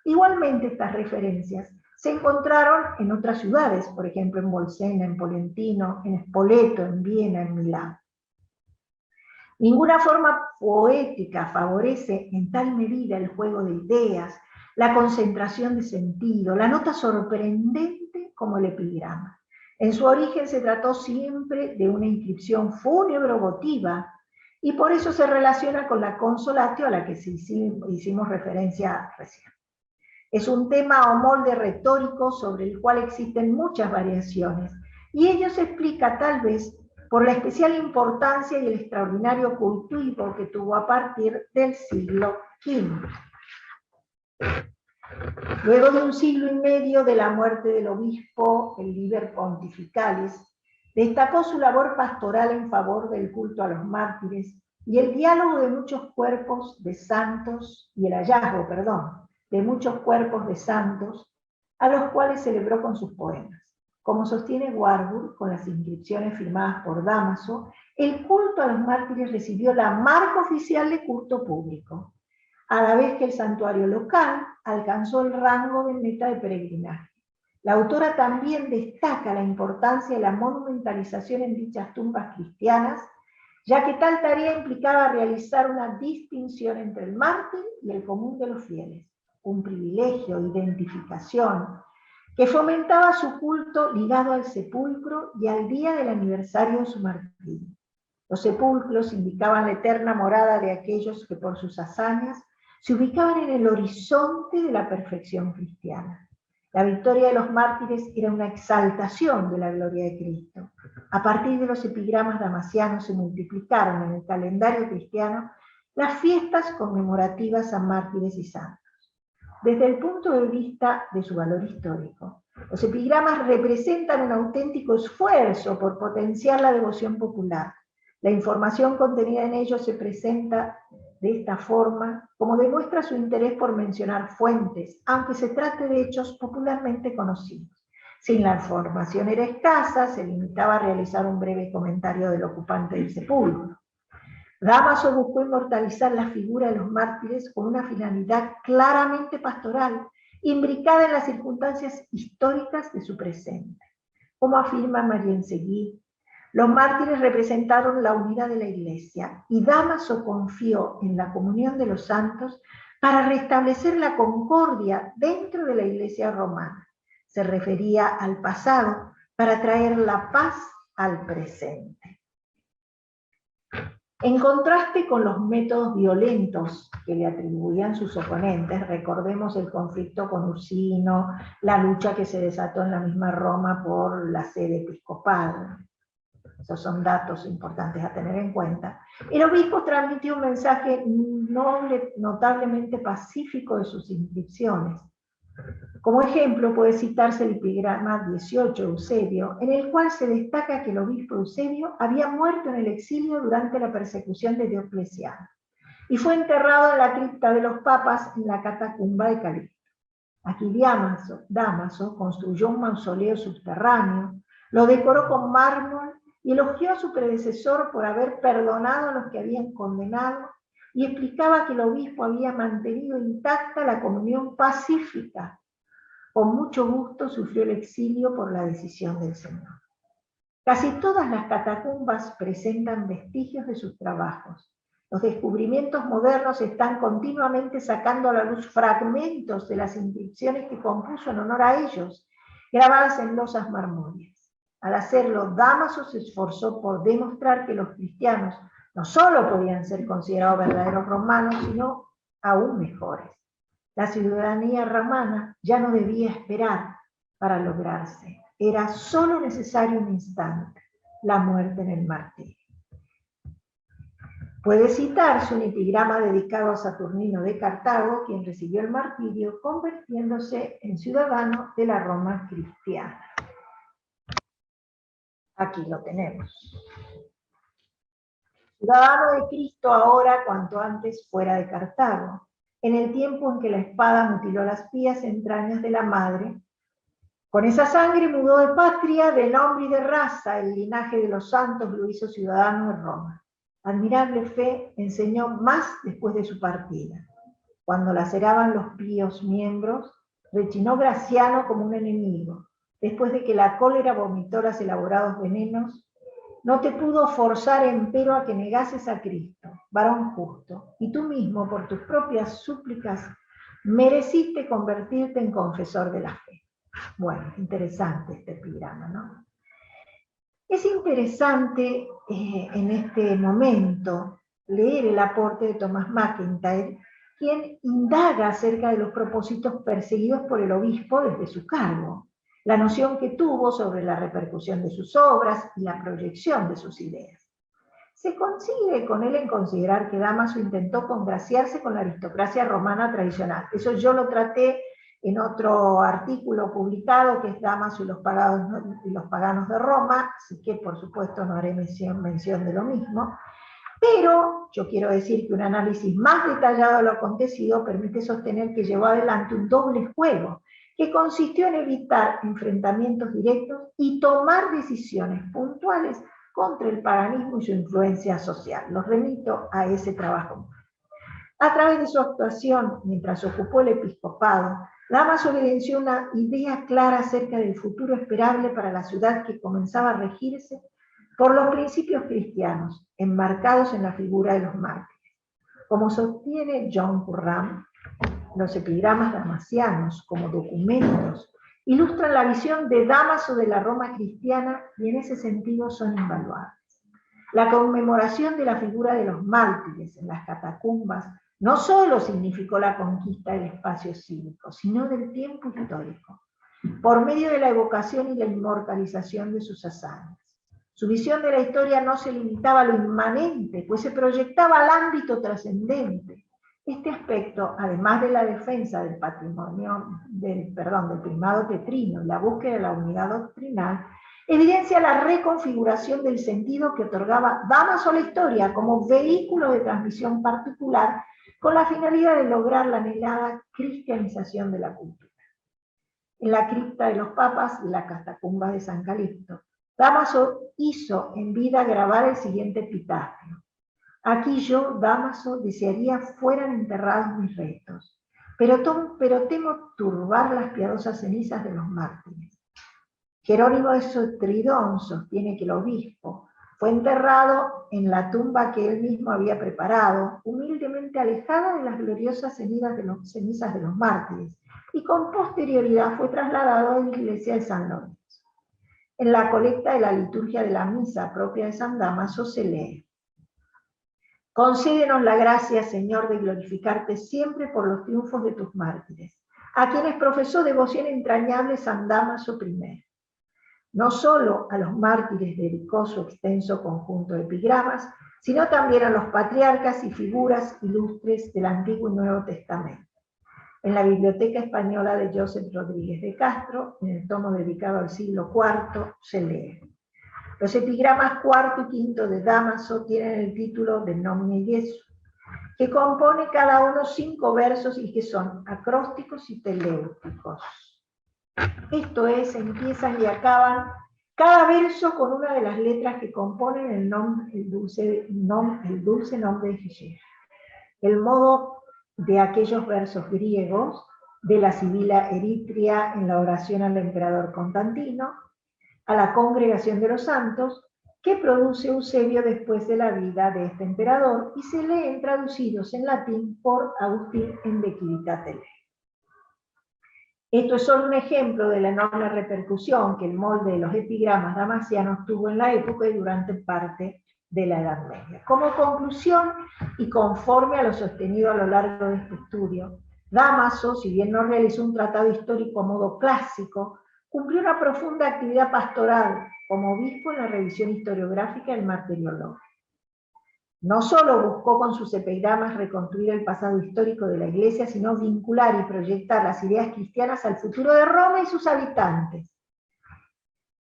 Igualmente, estas referencias se encontraron en otras ciudades, por ejemplo en Bolsena, en Polentino, en Spoleto, en Viena, en Milán. Ninguna forma poética favorece en tal medida el juego de ideas, la concentración de sentido, la nota sorprendente como el epigrama. En su origen se trató siempre de una inscripción fúnebre o votiva, y por eso se relaciona con la consolatio a la que hicimos referencia recién. Es un tema o molde retórico sobre el cual existen muchas variaciones, y ello se explica tal vez por la especial importancia y el extraordinario cultivo que tuvo a partir del siglo V. Luego de un siglo y medio de la muerte del obispo, el Liber Pontificalis, destacó su labor pastoral en favor del culto a los mártires y el diálogo de muchos cuerpos de santos, y el hallazgo, de muchos cuerpos de santos, a los cuales celebró con sus poemas. Como sostiene Warburg, con las inscripciones firmadas por Dámaso, el culto a los mártires recibió la marca oficial de culto público, a la vez que el santuario local alcanzó el rango de meta de peregrinaje. La autora también destaca la importancia de la monumentalización en dichas tumbas cristianas, ya que tal tarea implicaba realizar una distinción entre el mártir y el común de los fieles, un privilegio, identificación, que fomentaba su culto ligado al sepulcro y al día del aniversario de su martirio. Los sepulcros indicaban la eterna morada de aquellos que por sus hazañas se ubicaban en el horizonte de la perfección cristiana. La victoria de los mártires era una exaltación de la gloria de Cristo. A partir de los epigramas damasianos se multiplicaron en el calendario cristiano las fiestas conmemorativas a mártires y santos. Desde el punto de vista de su valor histórico, los epigramas representan un auténtico esfuerzo por potenciar la devoción popular. La información contenida en ellos se presenta de esta forma, como demuestra su interés por mencionar fuentes, aunque se trate de hechos popularmente conocidos. Si la información era escasa, se limitaba a realizar un breve comentario del ocupante del sepulcro. Dámaso buscó inmortalizar la figura de los mártires con una finalidad claramente pastoral, imbricada en las circunstancias históricas de su presente. Como afirma Marién Seguí, los mártires representaron la unidad de la Iglesia y Dámaso confió en la comunión de los santos para restablecer la concordia dentro de la Iglesia romana. Se refería al pasado para traer la paz al presente. En contraste con los métodos violentos que le atribuían sus oponentes, recordemos el conflicto con Ursino, la lucha que se desató en la misma Roma por la sede episcopal. Esos son datos importantes a tener en cuenta. El obispo transmitió un mensaje notablemente pacífico de sus inscripciones. Como ejemplo puede citarse el epigrama 18 de Eusebio, en el cual se destaca que el obispo Eusebio había muerto en el exilio durante la persecución de Diocleciano y fue enterrado en la cripta de los papas en la catacumba de Calixto. Aquí Dámaso construyó un mausoleo subterráneo, lo decoró con mármol y elogió a su predecesor por haber perdonado a los que habían condenado y explicaba que el obispo había mantenido intacta la comunión pacífica. Con mucho gusto sufrió el exilio por la decisión del Señor. Casi todas las catacumbas presentan vestigios de sus trabajos. Los descubrimientos modernos están continuamente sacando a la luz fragmentos de las inscripciones que compuso en honor a ellos, grabadas en losas marmóreas. Al hacerlo, Dámaso se esforzó por demostrar que los cristianos no solo podían ser considerados verdaderos romanos, sino aún mejores. La ciudadanía romana ya no debía esperar para lograrse. Era solo necesario un instante, la muerte en el martirio. Puede citarse un epigrama dedicado a Saturnino de Cartago, quien recibió el martirio convirtiéndose en ciudadano de la Roma cristiana. Aquí lo tenemos. Ciudadano de Cristo ahora cuanto antes fuera de Cartago, en el tiempo en que la espada mutiló las pías entrañas de la madre. Con esa sangre mudó de patria, de nombre y de raza, el linaje de los santos lo hizo ciudadano de Roma. Admirable fe enseñó más después de su partida. Cuando laceraban los píos miembros, rechinó Graciano como un enemigo. Después de que la cólera vomitó los elaborados venenos, no te pudo forzar empero a que negases a Cristo, varón justo, y tú mismo, por tus propias súplicas, mereciste convertirte en confesor de la fe. Bueno, interesante este epigrama, ¿no? Es interesante en este momento leer el aporte de Thomas McIntyre, quien indaga acerca de los propósitos perseguidos por el obispo desde su cargo, la noción que tuvo sobre la repercusión de sus obras y la proyección de sus ideas. Se coincide con él en considerar que Dámaso intentó congraciarse con la aristocracia romana tradicional. Eso yo lo traté en otro artículo publicado, que es Dámaso y los paganos de Roma, así que por supuesto no haré mención de lo mismo, pero yo quiero decir que un análisis más detallado de lo acontecido permite sostener que llevó adelante un doble juego, que consistió en evitar enfrentamientos directos y tomar decisiones puntuales contra el paganismo y su influencia social. Los remito a ese trabajo. A través de su actuación, mientras ocupó el episcopado, Dámaso evidenció una idea clara acerca del futuro esperable para la ciudad que comenzaba a regirse por los principios cristianos, enmarcados en la figura de los mártires. Como sostiene John Curran, los epigramas damasianos como documentos ilustran la visión de Dámaso de la Roma cristiana y en ese sentido son invaluables. La conmemoración de la figura de los mártires en las catacumbas no solo significó la conquista del espacio cívico, sino del tiempo histórico, por medio de la evocación y la inmortalización de sus hazañas. Su visión de la historia no se limitaba a lo inmanente, pues se proyectaba al ámbito trascendente. Este aspecto, además de la defensa del patrimonio, del primado tetrino y la búsqueda de la unidad doctrinal, evidencia la reconfiguración del sentido que otorgaba Dámaso a la historia como vehículo de transmisión particular con la finalidad de lograr la anhelada cristianización de la cultura. En la cripta de los papas y la catacumba de San Calixto, Dámaso hizo en vida grabar el siguiente epitafio: aquí yo, Dámaso, desearía fueran enterrados mis restos, pero temo turbar las piadosas cenizas de los mártires. Jerónimo de Estridón sostiene que el obispo fue enterrado en la tumba que él mismo había preparado, humildemente alejada de las gloriosas cenizas de los mártires, y con posterioridad fue trasladado a la iglesia de San Lorenzo. En la colecta de la liturgia de la misa propia de San Dámaso se lee: concédenos la gracia, Señor, de glorificarte siempre por los triunfos de tus mártires, a quienes profesó devoción entrañable San Dámaso I. No solo a los mártires dedicó su extenso conjunto de epigramas, sino también a los patriarcas y figuras ilustres del Antiguo y Nuevo Testamento. En la Biblioteca Española de Josep Rodríguez de Castro, en el tomo dedicado al siglo IV, se lee: los epigramas cuarto y quinto de Dámaso tienen el título de Nomine Jesu, que compone cada uno 5 versos y que son acrósticos y teléuticos. Esto es, empiezan y acaban cada verso con una de las letras que componen el dulce nombre de Jesús. El modo de aquellos versos griegos de la Sibila Eritrea en la oración al emperador Constantino, a la congregación de los santos, que produce Eusebio después de la vida de este emperador y se leen traducidos en latín por Agustín en De Civitate Dei. Esto es solo un ejemplo de la enorme repercusión que el molde de los epigramas damasianos tuvo en la época y durante parte de la Edad Media. Como conclusión, y conforme a lo sostenido a lo largo de este estudio, Dámaso, si bien no realizó un tratado histórico a modo clásico, cumplió una profunda actividad pastoral como obispo en la revisión historiográfica del martiriologio. No solo buscó con sus epigramas reconstruir el pasado histórico de la Iglesia, sino vincular y proyectar las ideas cristianas al futuro de Roma y sus habitantes.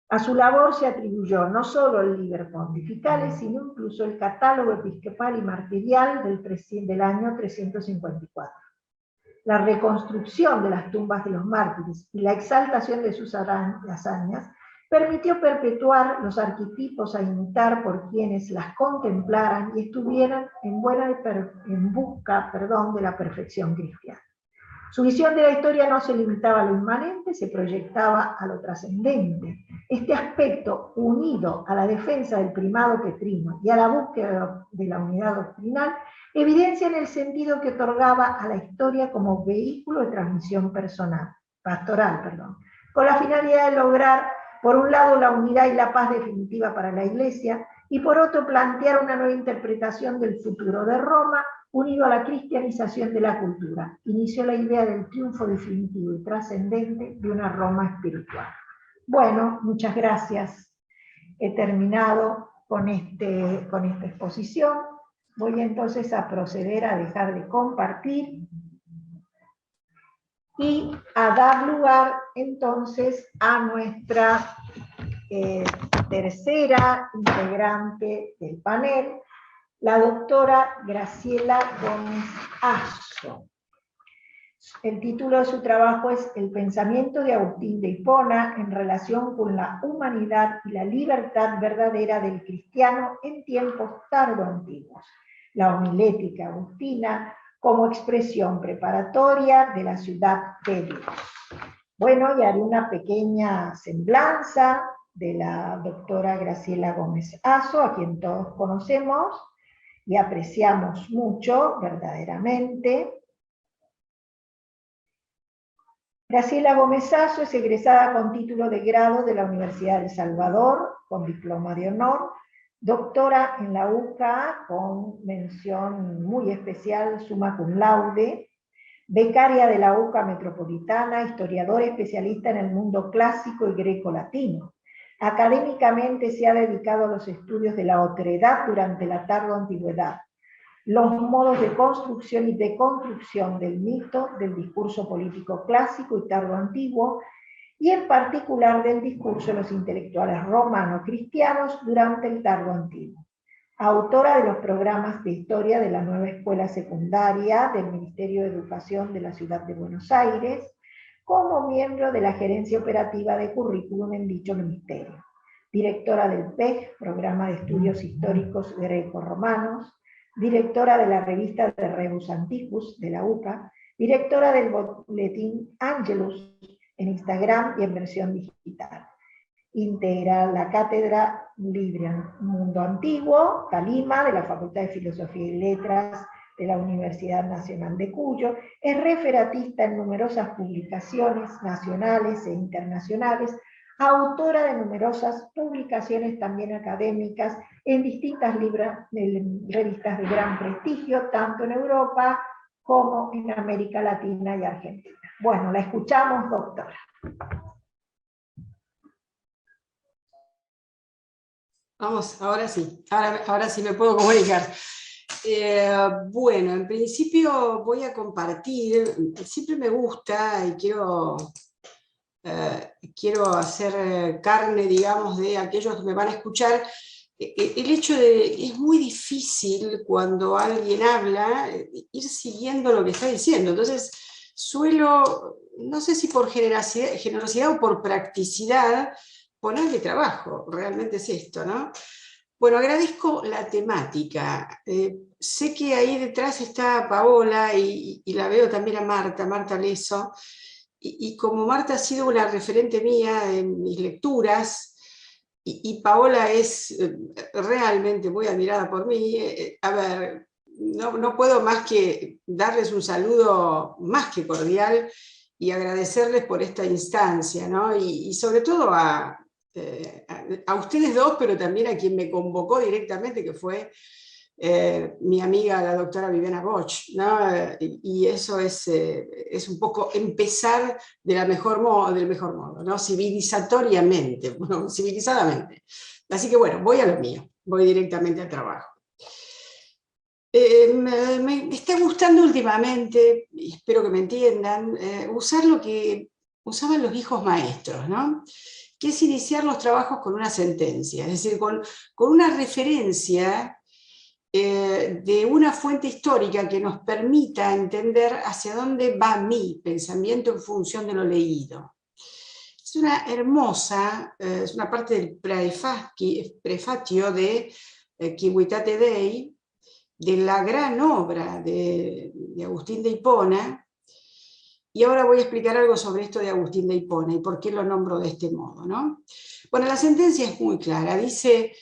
A su labor se atribuyó no solo el Liber Pontificale, sino incluso el catálogo episcopal y martirial del año 354. La reconstrucción de las tumbas de los mártires y la exaltación de sus hazañas permitió perpetuar los arquetipos a imitar por quienes las contemplaran y estuvieran en busca de la perfección cristiana. Su visión de la historia no se limitaba a lo inmanente, se proyectaba a lo trascendente. Este aspecto, unido a la defensa del primado tetrino y a la búsqueda de la unidad doctrinal, evidencia en el sentido que otorgaba a la historia como vehículo de transmisión pastoral, con la finalidad de lograr, por un lado, la unidad y la paz definitiva para la Iglesia, y por otro, plantear una nueva interpretación del futuro de Roma, unido a la cristianización de la cultura. Inició la idea del triunfo definitivo y trascendente de una Roma espiritual. Bueno, muchas gracias. He terminado con esta exposición. Voy entonces a proceder a dejar de compartir y a dar lugar entonces a nuestra tercera integrante del panel, la doctora Graciela Gómez Asso. El título de su trabajo es El pensamiento de Agustín de Hipona en relación con la humanidad y la libertad verdadera del cristiano en tiempos tardoantiguos. La homilética agustina como expresión preparatoria de la ciudad de Dios. Bueno, y haré una pequeña semblanza de la doctora Graciela Gómez Asso, a quien todos conocemos y apreciamos mucho, verdaderamente. Graciela Gómez Asso es egresada con título de grado de la Universidad de El Salvador, con diploma de honor, doctora en la UCA, con mención muy especial, summa cum laude, becaria de la UCA Metropolitana, historiadora especialista en el mundo clásico y greco-latino. Académicamente se ha dedicado a los estudios de la otredad durante la tardoantigüedad, los modos de construcción y deconstrucción del mito, del discurso político clásico y tardoantiguo, y en particular del discurso de los intelectuales romano-cristianos durante el tardoantiguo. Autora de los programas de historia de la nueva escuela secundaria del Ministerio de Educación de la Ciudad de Buenos Aires, como miembro de la gerencia operativa de currículum en dicho ministerio. Directora del PEG, Programa de Estudios Históricos Greco-Romanos, directora de la revista de Rebus Antiquus de la UCA, directora del boletín Angelus en Instagram y en versión digital. Integra la Cátedra Libre Mundo Antiguo, Calima, de la Facultad de Filosofía y Letras de la Universidad Nacional de Cuyo, es referatista en numerosas publicaciones nacionales e internacionales, autora de numerosas publicaciones también académicas en distintas revistas de gran prestigio, tanto en Europa como en América Latina y Argentina. Bueno, la escuchamos, doctora. Vamos, ahora sí, ahora sí me puedo comunicar. Bueno, en principio voy a compartir, siempre me gusta y quiero hacer carne, digamos, de aquellos que me van a escuchar. El hecho de, es muy difícil cuando alguien habla, ir siguiendo lo que está diciendo, entonces suelo, no sé si por generosidad o por practicidad, ponerle trabajo, realmente es esto, ¿no? Bueno, agradezco la temática. Sé que ahí detrás está Paola y la veo también a Marta Leso, y como Marta ha sido una referente mía en mis lecturas, y Paola es realmente muy admirada por mí, a ver, no puedo más que darles un saludo más que cordial y agradecerles por esta instancia, ¿no? Y sobre todo a ustedes dos, pero también a quien me convocó directamente, que fue mi amiga la doctora Viviana Bosch, ¿no? Y eso es un poco empezar del mejor modo, ¿no? Civilizatoriamente, bueno, civilizadamente. Así que bueno, voy a lo mío, voy directamente al trabajo. Me está gustando últimamente, y espero que me entiendan, usar lo que usaban los viejos maestros, ¿no? Que es iniciar los trabajos con una sentencia, es decir, con una referencia de una fuente histórica que nos permita entender hacia dónde va mi pensamiento en función de lo leído. Es una hermosa, es una parte del prefatio de Civitate Dei, de la gran obra de Agustín de Hipona, y ahora voy a explicar algo sobre esto de Agustín de Hipona y por qué lo nombro de este modo, ¿no? Bueno, la sentencia es muy clara, dice: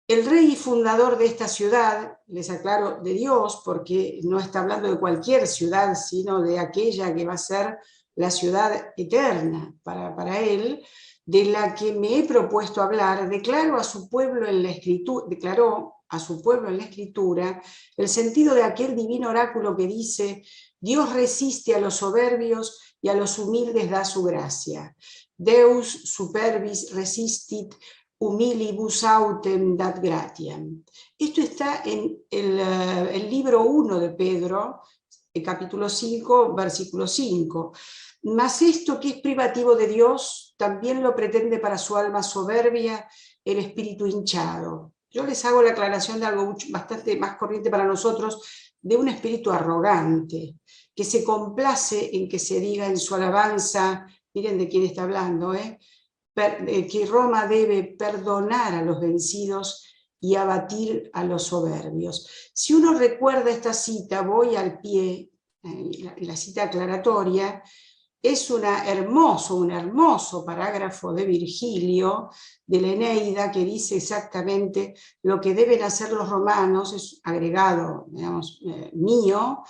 el rey y fundador de esta ciudad, les aclaro, de Dios, porque no está hablando de cualquier ciudad, sino de aquella que va a ser la ciudad eterna para él, de la que me he propuesto hablar, declaró a su pueblo en la escritura el sentido de aquel divino oráculo que dice: Dios resiste a los soberbios y a los humildes da su gracia. Deus superbis resistit humilibus autem dat gratiam. Esto está en el libro 1 de Pedro, el capítulo 5, versículo 5. Mas esto que es privativo de Dios, también lo pretende para su alma soberbia el espíritu hinchado. Yo les hago la aclaración de algo bastante más corriente para nosotros, de un espíritu arrogante, que se complace en que se diga en su alabanza, miren de quién está hablando, que Roma debe perdonar a los vencidos y abatir a los soberbios. Si uno recuerda esta cita, voy al pie, la cita aclaratoria, es un hermoso parágrafo de Virgilio, de la Eneida, que dice exactamente lo que deben hacer los romanos, es agregado, digamos, mío: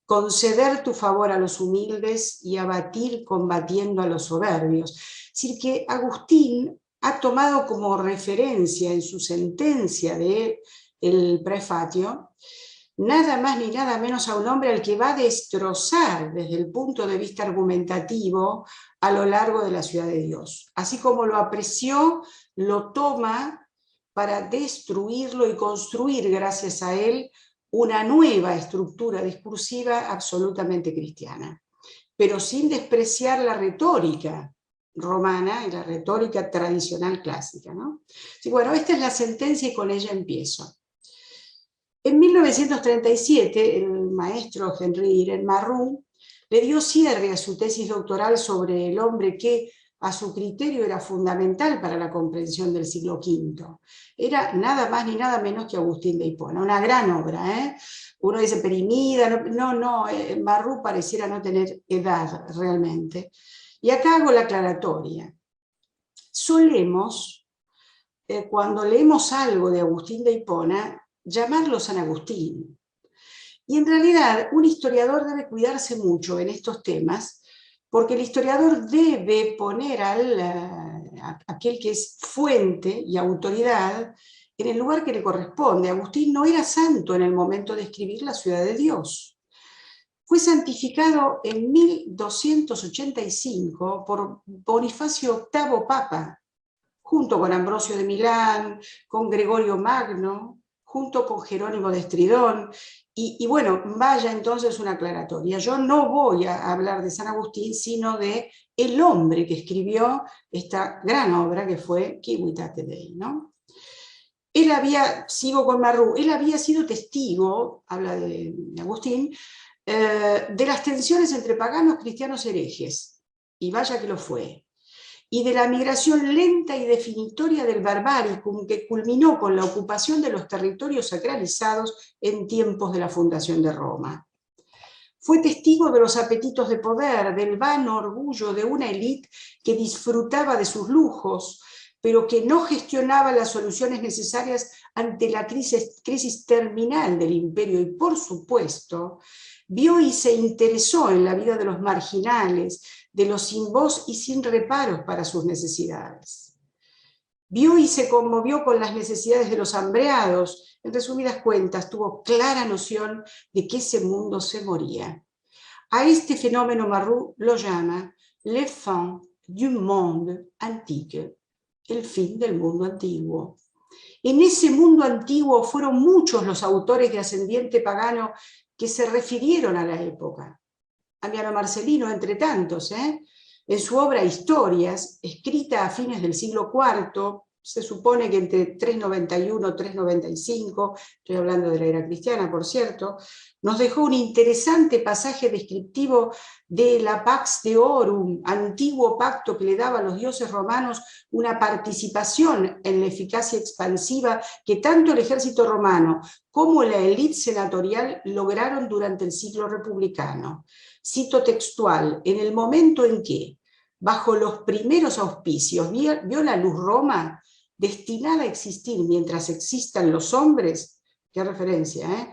conceder tu favor a los humildes y abatir combatiendo a los soberbios. Es decir, que Agustín ha tomado como referencia en su sentencia del prefatio nada más ni nada menos a un hombre al que va a destrozar desde el punto de vista argumentativo a lo largo de la ciudad de Dios. Así como lo apreció, lo toma para destruirlo y construir gracias a él una nueva estructura discursiva absolutamente cristiana, pero sin despreciar la retórica romana y la retórica tradicional clásica, ¿no? Sí, bueno, esta es la sentencia y con ella empiezo. En 1937, el maestro Henri Irene-Marrou le dio cierre a su tesis doctoral sobre el hombre que, a su criterio, era fundamental para la comprensión del siglo V. Era nada más ni nada menos que Agustín de Hipona, una gran obra, ¿eh? Uno dice perimida, Marrou pareciera no tener edad realmente. Y acá hago la aclaratoria. Solemos, cuando leemos algo de Agustín de Hipona, llamarlo San Agustín. Y en realidad un historiador debe cuidarse mucho en estos temas, porque el historiador debe poner a aquel que es fuente y autoridad en el lugar que le corresponde. Agustín no era santo en el momento de escribir la ciudad de Dios. Fue santificado en 1285 por Bonifacio VIII Papa, junto con Ambrosio de Milán, con Gregorio Magno, junto con Jerónimo de Estridón, y bueno, vaya entonces una aclaratoria. Yo no voy a hablar de San Agustín, sino de el hombre que escribió esta gran obra que fue Civitate Dei, ¿no? Sigo con Marrou, él había sido testigo, habla de Agustín, de las tensiones entre paganos, cristianos, herejes, y vaya que lo fue, y de la migración lenta y definitoria del barbaricum que culminó con la ocupación de los territorios sacralizados en tiempos de la fundación de Roma. Fue testigo de los apetitos de poder, del vano orgullo de una élite que disfrutaba de sus lujos, pero que no gestionaba las soluciones necesarias ante la crisis terminal del imperio, y por supuesto, vio y se interesó en la vida de los marginales, de los sin voz y sin reparos para sus necesidades. Vio y se conmovió con las necesidades de los hambreados. En resumidas cuentas, tuvo clara noción de que ese mundo se moría. A este fenómeno Marrou lo llama le fin du monde antique, el fin del mundo antiguo. En ese mundo antiguo fueron muchos los autores de ascendiente pagano que se refirieron a la época. Amiano Marcelino, entre tantos, en su obra Historias, escrita a fines del siglo IV, se supone que entre 391 y 395, estoy hablando de la era cristiana, por cierto, nos dejó un interesante pasaje descriptivo de la Pax Deorum, antiguo pacto que le daba a los dioses romanos una participación en la eficacia expansiva que tanto el ejército romano como la élite senatorial lograron durante el siglo republicano. Cito textual: en el momento en que, bajo los primeros auspicios, vio la luz Roma, destinada a existir mientras existan los hombres, qué referencia,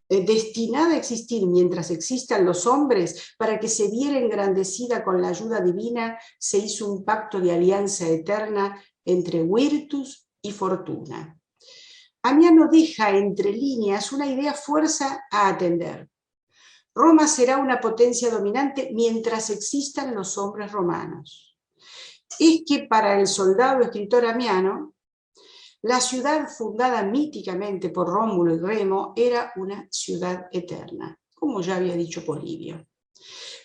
destinada a existir mientras existan los hombres, para que se viera engrandecida con la ayuda divina, se hizo un pacto de alianza eterna entre virtus y fortuna. Amiano deja entre líneas una idea fuerza a atender. Roma será una potencia dominante mientras existan los hombres romanos. Es que para el soldado escritor Amiano, la ciudad fundada míticamente por Rómulo y Remo era una ciudad eterna, como ya había dicho Polibio.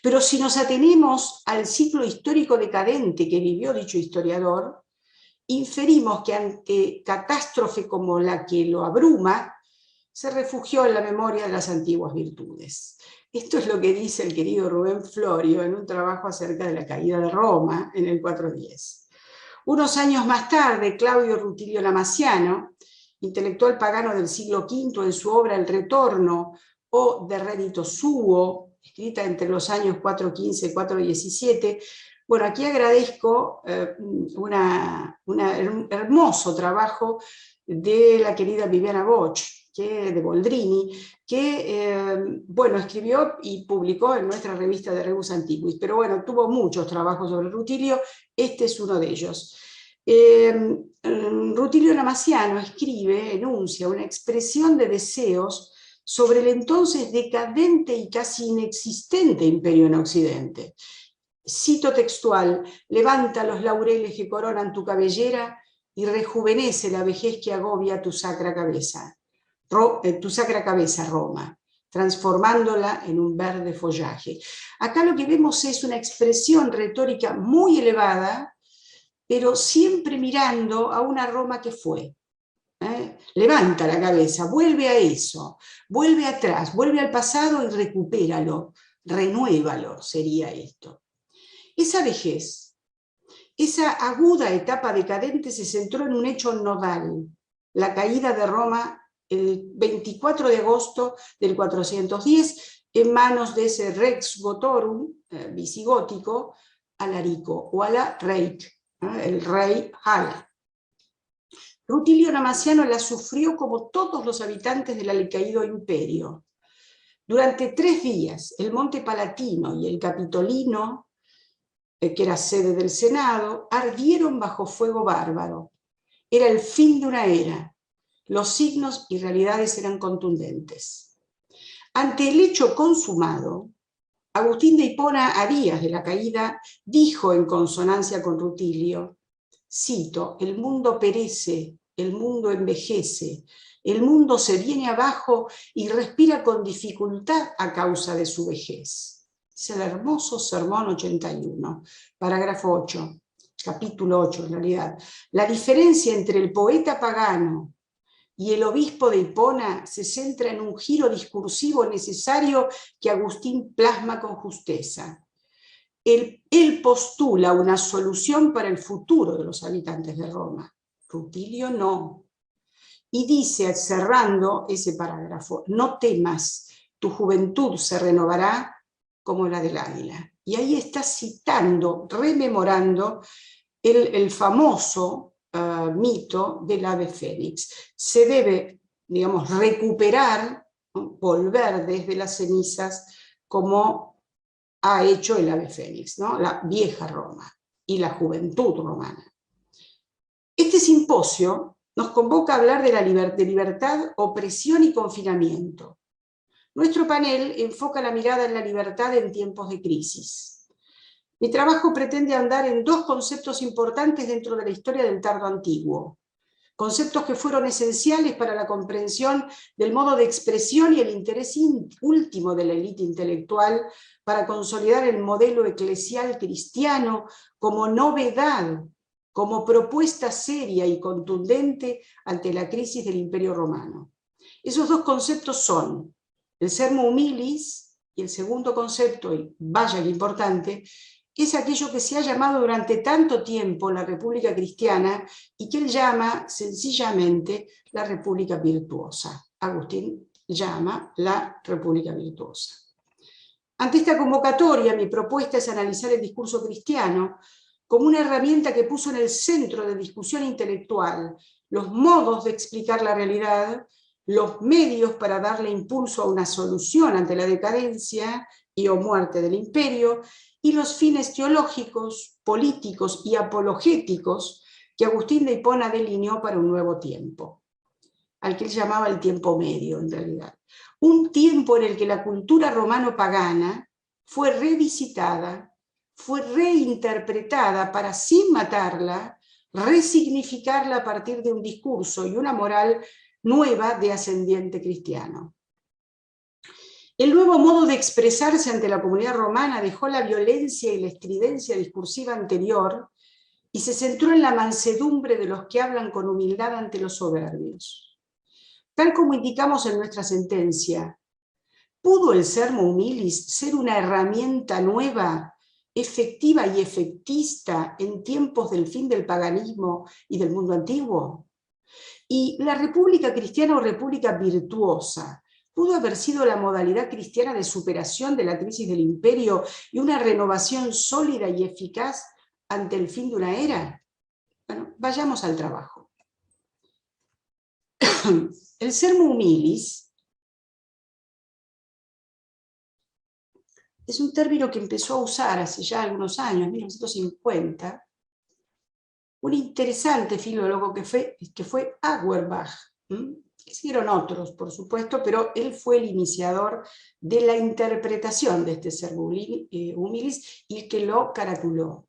Pero si nos atenemos al ciclo histórico decadente que vivió dicho historiador, inferimos que ante catástrofe como la que lo abruma, se refugió en la memoria de las antiguas virtudes. Esto es lo que dice el querido Rubén Florio en un trabajo acerca de la caída de Roma en el 410. Unos años más tarde, Claudio Rutilio Lamasiano, intelectual pagano del siglo V, en su obra El Retorno o De Reddito Suo, escrita entre los años 415 y 417, bueno, aquí agradezco un hermoso trabajo de la querida Viviana Boch, de Boldrini, que bueno, escribió y publicó en nuestra revista de Rebus Antiquis, pero bueno, tuvo muchos trabajos sobre Rutilio, este es uno de ellos. Rutilio Lamasiano enuncia una expresión de deseos sobre el entonces decadente y casi inexistente imperio en Occidente. Cito textual: levanta los laureles que coronan tu cabellera y rejuvenece la vejez que agobia tu sacra cabeza, Roma, transformándola en un verde follaje. Acá lo que vemos es una expresión retórica muy elevada, pero siempre mirando a una Roma que fue. Levanta la cabeza, vuelve a eso, vuelve atrás, vuelve al pasado y recupéralo, renuévalo, sería esto. Esa vejez, esa aguda etapa decadente se centró en un hecho nodal, la caída de Roma el 24 de agosto del 410 en manos de ese Rex Gotorum visigótico, Alarico, o Alaric, el rey Hala. Rutilio Namassiano la sufrió como todos los habitantes del alicaído imperio. Durante 3 días, el Monte Palatino y el Capitolino, que era sede del Senado, ardieron bajo fuego bárbaro. Era el fin de una era. Los signos y realidades eran contundentes. Ante el hecho consumado, Agustín de Hipona, a días de la caída, dijo en consonancia con Rutilio, cito: el mundo perece, el mundo envejece, el mundo se viene abajo y respira con dificultad a causa de su vejez. Es el hermoso Sermón 81, parágrafo 8, capítulo 8 en realidad. La diferencia entre el poeta pagano y el obispo de Hipona se centra en un giro discursivo necesario que Agustín plasma con justeza. Él postula una solución para el futuro de los habitantes de Roma. Rutilio no. Y dice, cerrando ese parágrafo, no temas, tu juventud se renovará como la del águila. Y ahí está citando, rememorando el famoso mito del ave fénix. Se debe, digamos, recuperar, ¿no?, volver desde las cenizas como ha hecho el ave fénix, ¿no?, la vieja Roma y la juventud romana. Este simposio nos convoca a hablar de libertad, opresión y confinamiento. Nuestro panel enfoca la mirada en la libertad en tiempos de crisis. Mi trabajo pretende andar en 2 conceptos importantes dentro de la historia del tardo antiguo, conceptos que fueron esenciales para la comprensión del modo de expresión y el interés último de la élite intelectual para consolidar el modelo eclesial cristiano como novedad, como propuesta seria y contundente ante la crisis del Imperio Romano. Esos 2 conceptos son el sermo humilis, y el segundo concepto, y vaya que importante, es aquello que se ha llamado durante tanto tiempo la República Cristiana y que él llama sencillamente la República Virtuosa. Agustín llama la República Virtuosa. Ante esta convocatoria, mi propuesta es analizar el discurso cristiano como una herramienta que puso en el centro de discusión intelectual los modos de explicar la realidad, los medios para darle impulso a una solución ante la decadencia y o muerte del imperio, y los fines teológicos, políticos y apologéticos que Agustín de Hipona delineó para un nuevo tiempo, al que él llamaba el tiempo medio en realidad. Un tiempo en el que la cultura romano-pagana fue revisitada, fue reinterpretada para, sin matarla, resignificarla a partir de un discurso y una moral nueva de ascendiente cristiano. El nuevo modo de expresarse ante la comunidad romana dejó la violencia y la estridencia discursiva anterior y se centró en la mansedumbre de los que hablan con humildad ante los soberbios. Tal como indicamos en nuestra sentencia, ¿pudo el sermo humilis ser una herramienta nueva, efectiva y efectista en tiempos del fin del paganismo y del mundo antiguo? Y la república cristiana o república virtuosa, ¿pudo haber sido la modalidad cristiana de superación de la crisis del imperio y una renovación sólida y eficaz ante el fin de una era? Bueno, vayamos al trabajo. El sermo humilis es un término que empezó a usar hace ya algunos años, 1950, un interesante filólogo que fue Auerbach, Hicieron otros, por supuesto, pero él fue el iniciador de la interpretación de este Sermo Humilis y el que lo caratuló.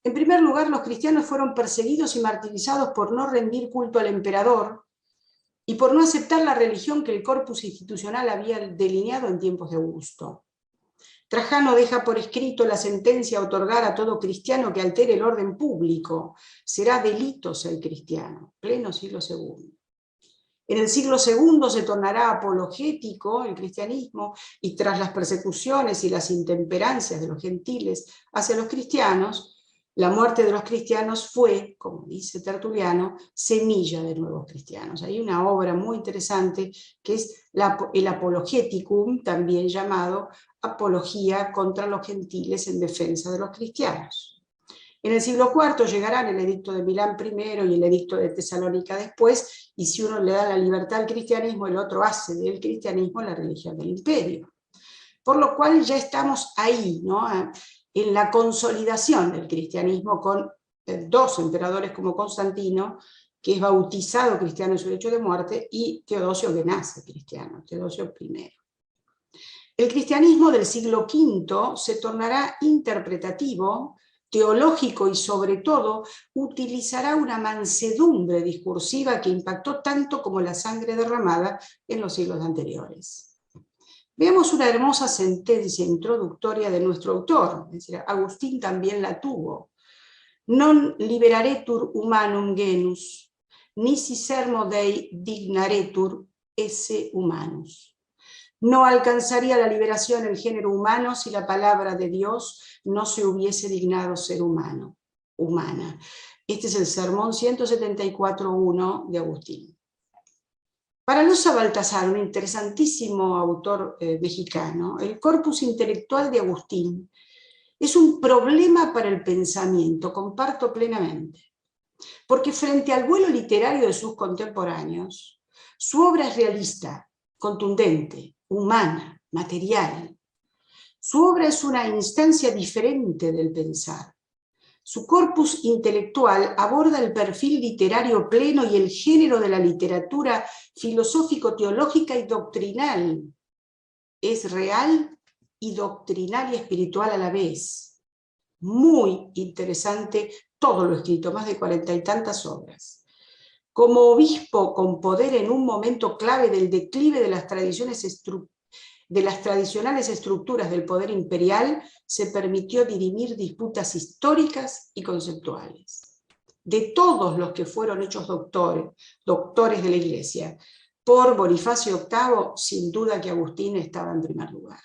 En primer lugar, los cristianos fueron perseguidos y martirizados por no rendir culto al emperador y por no aceptar la religión que el corpus institucional había delineado en tiempos de Augusto. Trajano deja por escrito la sentencia a otorgar a todo cristiano que altere el orden público. Será delito ser cristiano, pleno siglo II. En el siglo II se tornará apologético el cristianismo, y tras las persecuciones y las intemperancias de los gentiles hacia los cristianos, la muerte de los cristianos fue, como dice Tertuliano, semilla de nuevos cristianos. Hay una obra muy interesante que es el Apologeticum, también llamado Apología contra los gentiles en defensa de los cristianos. En el siglo IV llegarán el edicto de Milán primero y el edicto de Tesalónica después, y si uno le da la libertad al cristianismo, el otro hace del cristianismo la religión del imperio. Por lo cual ya estamos ahí, ¿no?, en la consolidación del cristianismo con dos emperadores como Constantino, que es bautizado cristiano en su lecho de muerte, y Teodosio, que nace cristiano, Teodosio I. El cristianismo del siglo V se tornará interpretativo, teológico y sobre todo utilizará una mansedumbre discursiva que impactó tanto como la sangre derramada en los siglos anteriores. Veamos una hermosa sentencia introductoria de nuestro autor, es decir, Agustín también la tuvo. Non liberaretur humanum genus, nisi sermo Dei dignaretur esse humanus. No alcanzaría la liberación el género humano si la palabra de Dios no se hubiese dignado ser humana. Este es el sermón 174.1 de Agustín. Para Loza Baltasar, un interesantísimo autor mexicano, el corpus intelectual de Agustín es un problema para el pensamiento, comparto plenamente, porque frente al vuelo literario de sus contemporáneos, su obra es realista, contundente, humana, material. Su obra es una instancia diferente del pensar. Su corpus intelectual aborda el perfil literario pleno y el género de la literatura filosófico-teológica y doctrinal. Es real y doctrinal y espiritual a la vez. Muy interesante todo lo escrito, más de 40 y tantas obras. Como obispo con poder en un momento clave del declive de las tradicionales estructuras del poder imperial, se permitió dirimir disputas históricas y conceptuales. De todos los que fueron hechos doctores de la Iglesia, por Bonifacio VIII, sin duda que Agustín estaba en primer lugar.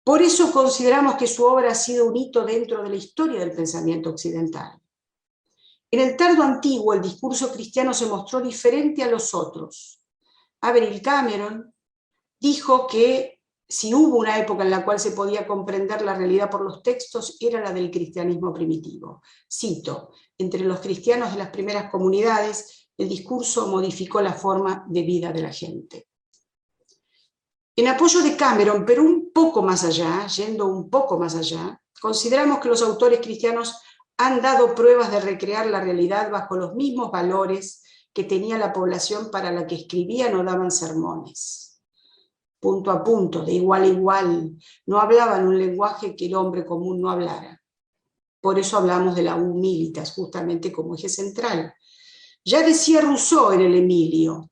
Por eso consideramos que su obra ha sido un hito dentro de la historia del pensamiento occidental. En el tardo antiguo, el discurso cristiano se mostró diferente a los otros. Averil Cameron dijo que si hubo una época en la cual se podía comprender la realidad por los textos, era la del cristianismo primitivo. Cito: entre los cristianos de las primeras comunidades, el discurso modificó la forma de vida de la gente. En apoyo de Cameron, pero un poco más allá, yendo un poco más allá, consideramos que los autores cristianos han dado pruebas de recrear la realidad bajo los mismos valores que tenía la población para la que escribían o daban sermones. Punto a punto, de igual a igual, no hablaban un lenguaje que el hombre común no hablara. Por eso hablamos de la humilitas, justamente como eje central. Ya decía Rousseau en el Emilio,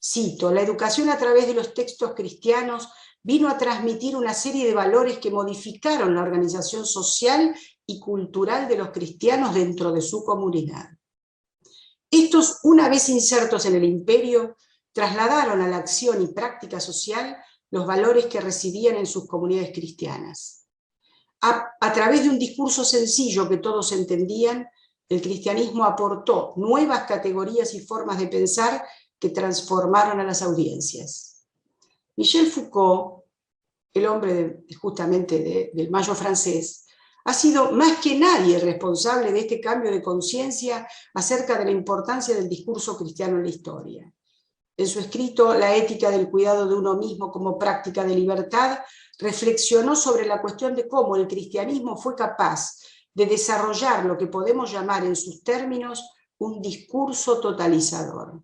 cito: la educación a través de los textos cristianos vino a transmitir una serie de valores que modificaron la organización social y cultural de los cristianos dentro de su comunidad. Estos, una vez insertos en el imperio, trasladaron a la acción y práctica social los valores que recibían en sus comunidades cristianas. A través de un discurso sencillo que todos entendían, el cristianismo aportó nuevas categorías y formas de pensar que transformaron a las audiencias. Michel Foucault, el hombre justamente del Mayo francés, ha sido más que nadie responsable de este cambio de conciencia acerca de la importancia del discurso cristiano en la historia. En su escrito La ética del cuidado de uno mismo como práctica de libertad, reflexionó sobre la cuestión de cómo el cristianismo fue capaz de desarrollar lo que podemos llamar en sus términos un discurso totalizador.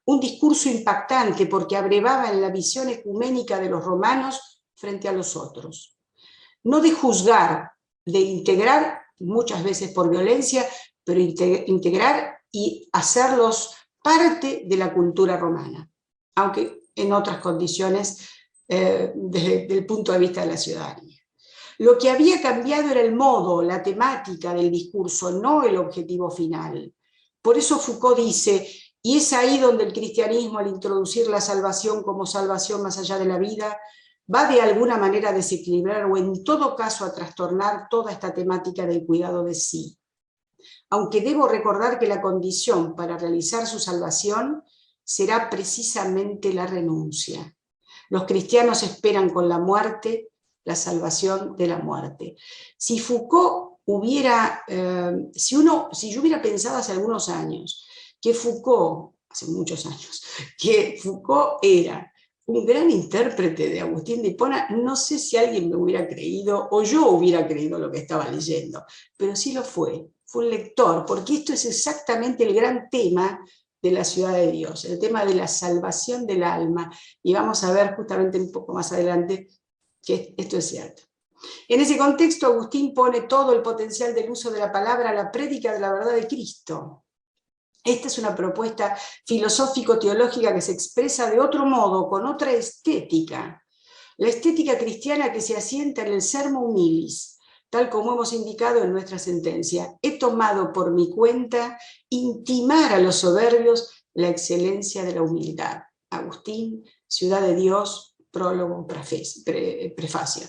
un discurso impactante porque abrevaba en la visión ecuménica de los romanos frente a los otros. No de juzgar, de integrar, muchas veces por violencia, pero integrar y hacerlos parte de la cultura romana, aunque en otras condiciones desde el punto de vista de la ciudadanía. Lo que había cambiado era el modo, la temática del discurso, no el objetivo final. Por eso Foucault dice, y es ahí donde el cristianismo, al introducir la salvación como salvación más allá de la vida, va de alguna manera a desequilibrar o en todo caso a trastornar toda esta temática del cuidado de sí. Aunque debo recordar que la condición para realizar su salvación será precisamente la renuncia. Los cristianos esperan con la muerte la salvación de la muerte. Si Foucault hubiera, si yo hubiera pensado hace algunos años que Foucault, hace muchos años, que Foucault era un gran intérprete de Agustín de Hipona, no sé si alguien me hubiera creído o yo hubiera creído lo que estaba leyendo, pero sí lo fue un lector, porque esto es exactamente el gran tema de la ciudad de Dios, el tema de la salvación del alma, y vamos a ver justamente un poco más adelante que esto es cierto. En ese contexto, Agustín pone todo el potencial del uso de la palabra a la prédica de la verdad de Cristo. Esta es una propuesta filosófico-teológica que se expresa de otro modo, con otra estética. La estética cristiana que se asienta en el sermo humilis, tal como hemos indicado en nuestra sentencia. He tomado por mi cuenta intimar a los soberbios la excelencia de la humildad. Agustín, Ciudad de Dios, prólogo, prefacio.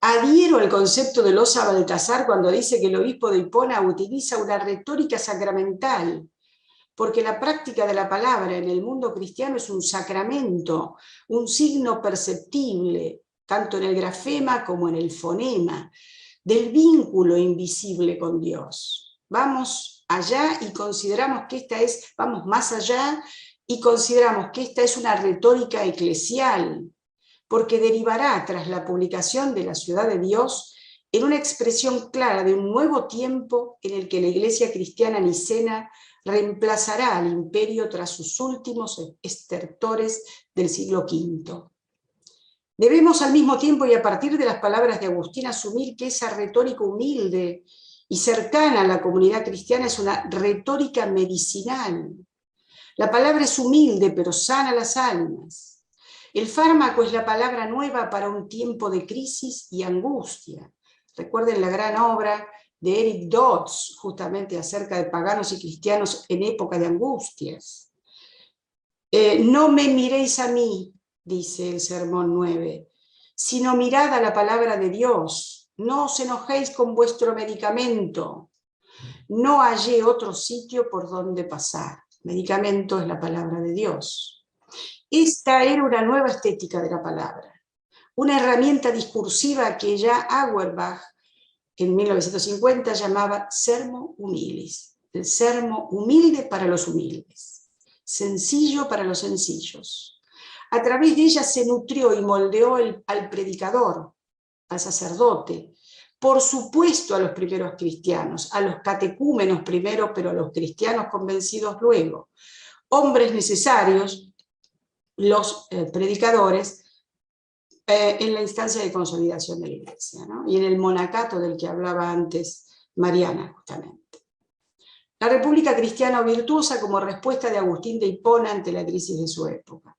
Adhiero al concepto de Loza Baltasar cuando dice que el obispo de Hipona utiliza una retórica sacramental, porque la práctica de la palabra en el mundo cristiano es un sacramento, un signo perceptible, tanto en el grafema como en el fonema, del vínculo invisible con Dios. Vamos allá y consideramos que vamos más allá y consideramos que esta es una retórica eclesial, porque derivará tras la publicación de la Ciudad de Dios en una expresión clara de un nuevo tiempo en el que la Iglesia cristiana nicena reemplazará al imperio tras sus últimos estertores del siglo V. Debemos al mismo tiempo y a partir de las palabras de Agustín asumir que esa retórica humilde y cercana a la comunidad cristiana es una retórica medicinal. La palabra es humilde pero sana las almas. El fármaco es la palabra nueva para un tiempo de crisis y angustia. Recuerden la gran obra de Eric Dodds, justamente acerca de paganos y cristianos en época de angustias. No me miréis a mí, dice el sermón 9, sino mirad a la palabra de Dios. No os enojéis con vuestro medicamento. No hallé otro sitio por donde pasar. Medicamento es la palabra de Dios. Esta era una nueva estética de la palabra, una herramienta discursiva que ya Auerbach en 1950 llamaba sermo humilis, el sermo humilde para los humildes, sencillo para los sencillos. A través de ella se nutrió y moldeó al predicador, al sacerdote, por supuesto a los primeros cristianos, a los catecúmenos primero, pero a los cristianos convencidos luego. Hombres necesarios, los predicadores, en la instancia de consolidación de la Iglesia, ¿no? Y en el monacato del que hablaba antes Mariana, justamente. La República Cristiana Virtuosa como respuesta de Agustín de Hipona ante la crisis de su época.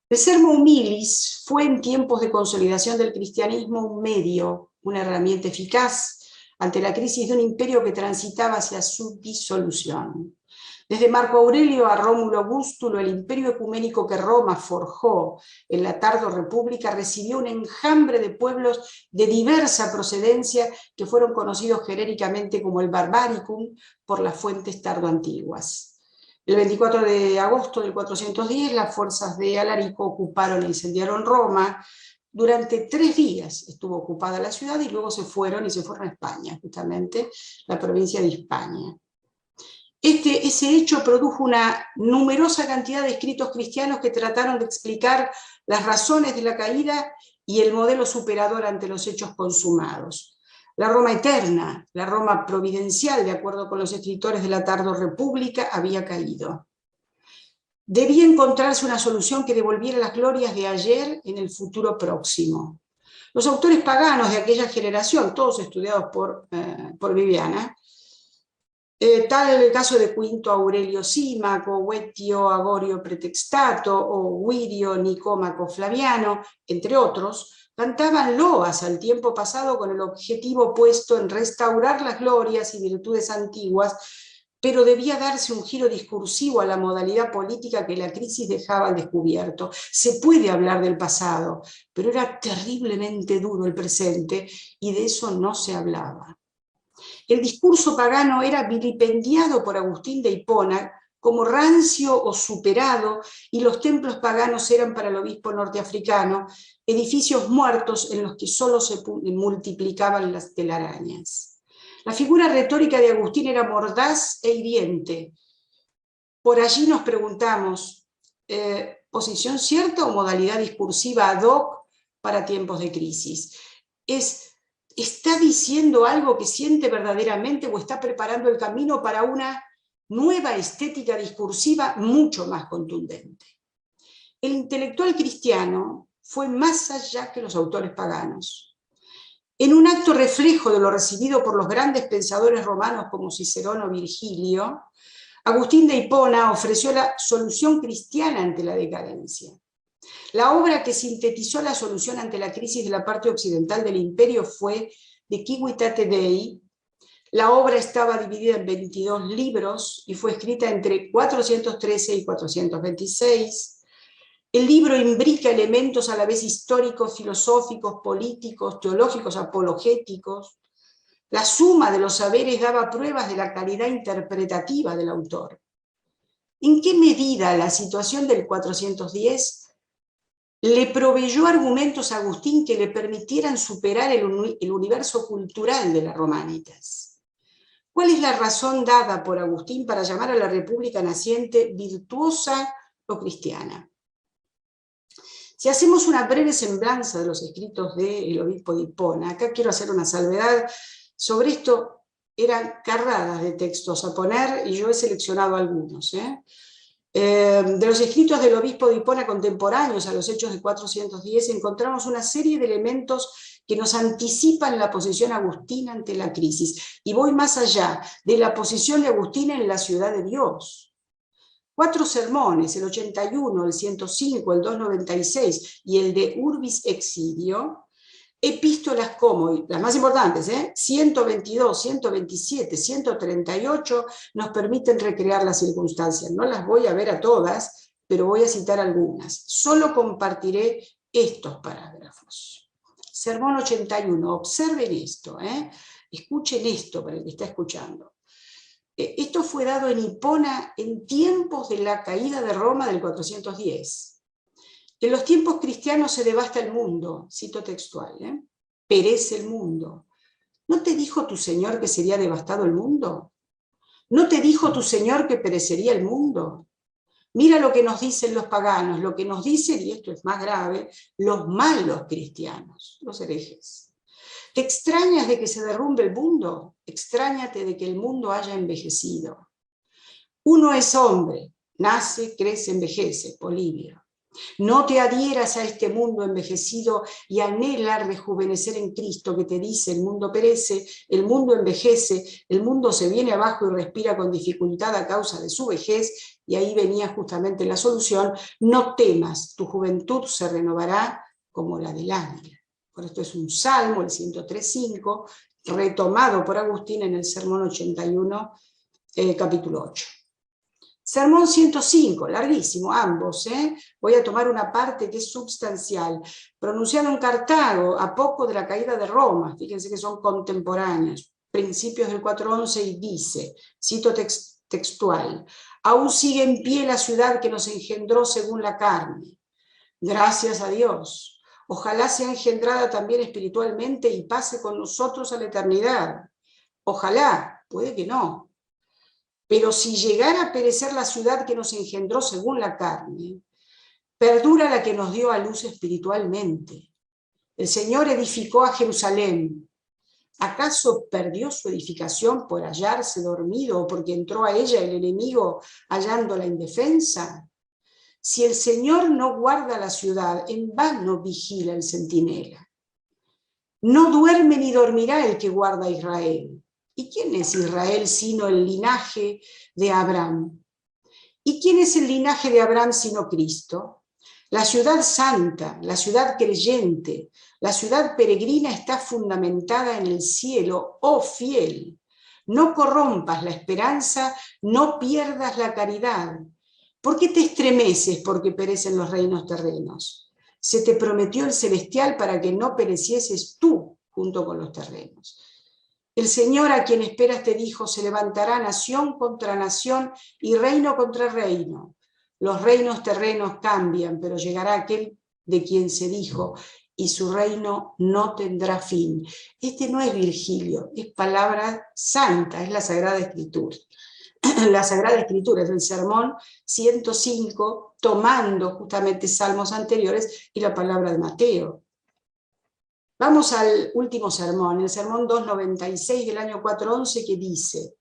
El sermo humilis fue en tiempos de consolidación del cristianismo un medio, una herramienta eficaz ante la crisis de un imperio que transitaba hacia su disolución. Desde Marco Aurelio a Rómulo Augustulo, el imperio ecuménico que Roma forjó en la tardorrepública recibió un enjambre de pueblos de diversa procedencia que fueron conocidos genéricamente como el Barbaricum por las fuentes tardoantiguas. El 24 de agosto del 410 las fuerzas de Alarico ocuparon e incendiaron Roma. Durante 3 días estuvo ocupada la ciudad y luego se fueron a España, justamente la provincia de Hispania. Ese hecho produjo una numerosa cantidad de escritos cristianos que trataron de explicar las razones de la caída y el modelo superador ante los hechos consumados. La Roma eterna, la Roma providencial, de acuerdo con los escritores de la Tardorrepública, había caído. Debía encontrarse una solución que devolviera las glorias de ayer en el futuro próximo. Los autores paganos de aquella generación, todos estudiados por Viviana, tal el caso de Quinto Aurelio Símaco, Vetio Agorio Pretextato o Guido Nicómaco Flaviano, entre otros, cantaban loas al tiempo pasado con el objetivo puesto en restaurar las glorias y virtudes antiguas, pero debía darse un giro discursivo a la modalidad política que la crisis dejaba al descubierto. Se puede hablar del pasado, pero era terriblemente duro el presente y de eso no se hablaba. El discurso pagano era vilipendiado por Agustín de Hipona como rancio o superado, y los templos paganos eran para el obispo norteafricano edificios muertos en los que solo se multiplicaban las telarañas. La figura retórica de Agustín era mordaz e hiriente. Por allí nos preguntamos, ¿posición cierta o modalidad discursiva ad hoc para tiempos de crisis? ¿Está diciendo algo que siente verdaderamente o está preparando el camino para una nueva estética discursiva mucho más contundente? El intelectual cristiano fue más allá que los autores paganos. En un acto reflejo de lo recibido por los grandes pensadores romanos como Cicerón o Virgilio, Agustín de Hipona ofreció la solución cristiana ante la decadencia. La obra que sintetizó la solución ante la crisis de la parte occidental del imperio fue De Civitate Dei. La obra estaba dividida en 22 libros y fue escrita entre 413 y 426. El libro imbrica elementos a la vez históricos, filosóficos, políticos, teológicos, apologéticos. La suma de los saberes daba pruebas de la calidad interpretativa del autor. ¿En qué medida la situación del 410 le proveyó argumentos a Agustín que le permitieran superar el universo cultural de las Romanitas? ¿Cuál es la razón dada por Agustín para llamar a la República naciente virtuosa o cristiana? Si hacemos una breve semblanza de los escritos del obispo de Hipona, acá quiero hacer una salvedad, sobre esto eran carradas de textos a poner y yo he seleccionado algunos. De los escritos del obispo de Hipona contemporáneos a los hechos de 410 encontramos una serie de elementos que nos anticipan la posición agustina ante la crisis. Y voy más allá de la posición de Agustín en la ciudad de Dios. 4 sermones, el 81, el 105, el 296 y el de Urbis Exsidio, epístolas como, las más importantes, 122, 127, 138, nos permiten recrear las circunstancias. No las voy a ver a todas, pero voy a citar algunas. Solo compartiré estos parágrafos. Sermón 81, observen esto, escuchen esto para el que está escuchando. Esto fue dado en Hipona en tiempos de la caída de Roma del 410. En los tiempos cristianos se devasta el mundo, cito textual, perece el mundo. ¿No te dijo tu Señor que sería devastado el mundo? ¿No te dijo tu Señor que perecería el mundo? Mira lo que nos dicen los paganos, lo que nos dicen, y esto es más grave, los malos cristianos, los herejes. ¿Te extrañas de que se derrumbe el mundo? Extrañate de que el mundo haya envejecido. Uno es hombre, nace, crece, envejece, Polibio. No te adhieras a este mundo envejecido y anhela rejuvenecer en Cristo, que te dice: el mundo perece, el mundo envejece, el mundo se viene abajo y respira con dificultad a causa de su vejez, y ahí venía justamente la solución: no temas, tu juventud se renovará como la del águila. Por esto es un salmo, el 103.5, retomado por Agustín en el sermón 81, capítulo 8. Sermón 105, larguísimo, ambos. Voy a tomar una parte que es substancial. Pronunciado en Cartago, a poco de la caída de Roma, fíjense que son contemporáneos, principios del 411, y dice, cito textual: aún sigue en pie la ciudad que nos engendró según la carne. Gracias a Dios. Ojalá sea engendrada también espiritualmente y pase con nosotros a la eternidad. Ojalá, puede que no. Pero si llegara a perecer la ciudad que nos engendró según la carne, perdura la que nos dio a luz espiritualmente. El Señor edificó a Jerusalén. ¿Acaso perdió su edificación por hallarse dormido o porque entró a ella el enemigo hallándola indefensa? Si el Señor no guarda la ciudad, en vano vigila el centinela. No duerme ni dormirá el que guarda a Israel. ¿Y quién es Israel sino el linaje de Abraham? ¿Y quién es el linaje de Abraham sino Cristo? La ciudad santa, la ciudad creyente, la ciudad peregrina está fundamentada en el cielo, oh fiel. No corrompas la esperanza, no pierdas la caridad. ¿Por qué te estremeces porque perecen los reinos terrenos? Se te prometió el celestial para que no perecieses tú junto con los terrenos. El Señor a quien esperas te dijo, se levantará nación contra nación y reino contra reino. Los reinos terrenos cambian, pero llegará aquel de quien se dijo, y su reino no tendrá fin. Este no es Virgilio, es palabra santa, es la Sagrada Escritura. La Sagrada Escritura es el sermón 105, tomando justamente salmos anteriores y la palabra de Mateo. Vamos al último sermón, el sermón 296 del año 411, que dice: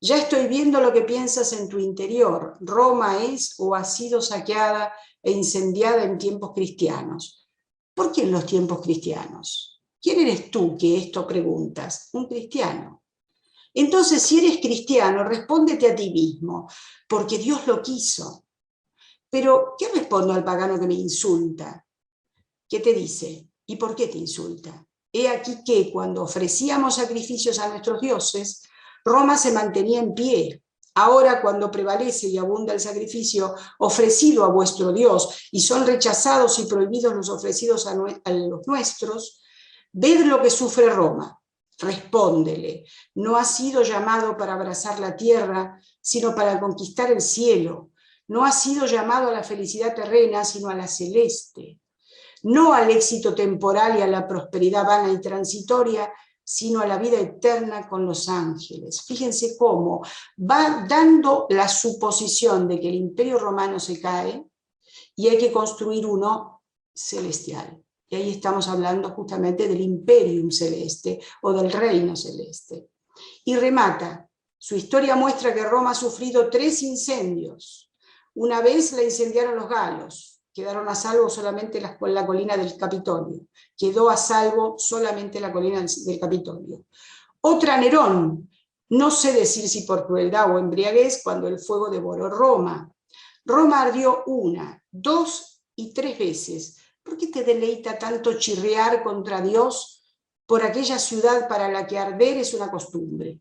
ya estoy viendo lo que piensas en tu interior. Roma es o ha sido saqueada e incendiada en tiempos cristianos. ¿Por qué en los tiempos cristianos? ¿Quién eres tú que esto preguntas? Un cristiano. Entonces, si eres cristiano, respóndete a ti mismo, porque Dios lo quiso. Pero, ¿qué respondo al pagano que me insulta? ¿Qué te dice? ¿Y por qué te insulta? He aquí que cuando ofrecíamos sacrificios a nuestros dioses, Roma se mantenía en pie. Ahora, cuando prevalece y abunda el sacrificio ofrecido a vuestro Dios y son rechazados y prohibidos los ofrecidos a los nuestros, ved lo que sufre Roma. Respóndele, no ha sido llamado para abrazar la tierra, sino para conquistar el cielo. No ha sido llamado a la felicidad terrena, sino a la celeste. No al éxito temporal y a la prosperidad vana y transitoria, sino a la vida eterna con los ángeles. Fíjense cómo va dando la suposición de que el imperio romano se cae y hay que construir uno celestial. Y ahí estamos hablando justamente del imperium celeste o del reino celeste. Y remata, su historia muestra que Roma ha sufrido 3 incendios. Una vez la incendiaron los galos, quedaron a salvo solamente la colina del Capitolio. Quedó a salvo solamente la colina del Capitolio. Otra Nerón, no sé decir si por crueldad o embriaguez, cuando el fuego devoró Roma. Roma ardió 1, 2 y 3 veces. ¿Por qué te deleita tanto chirriar contra Dios por aquella ciudad para la que arder es una costumbre?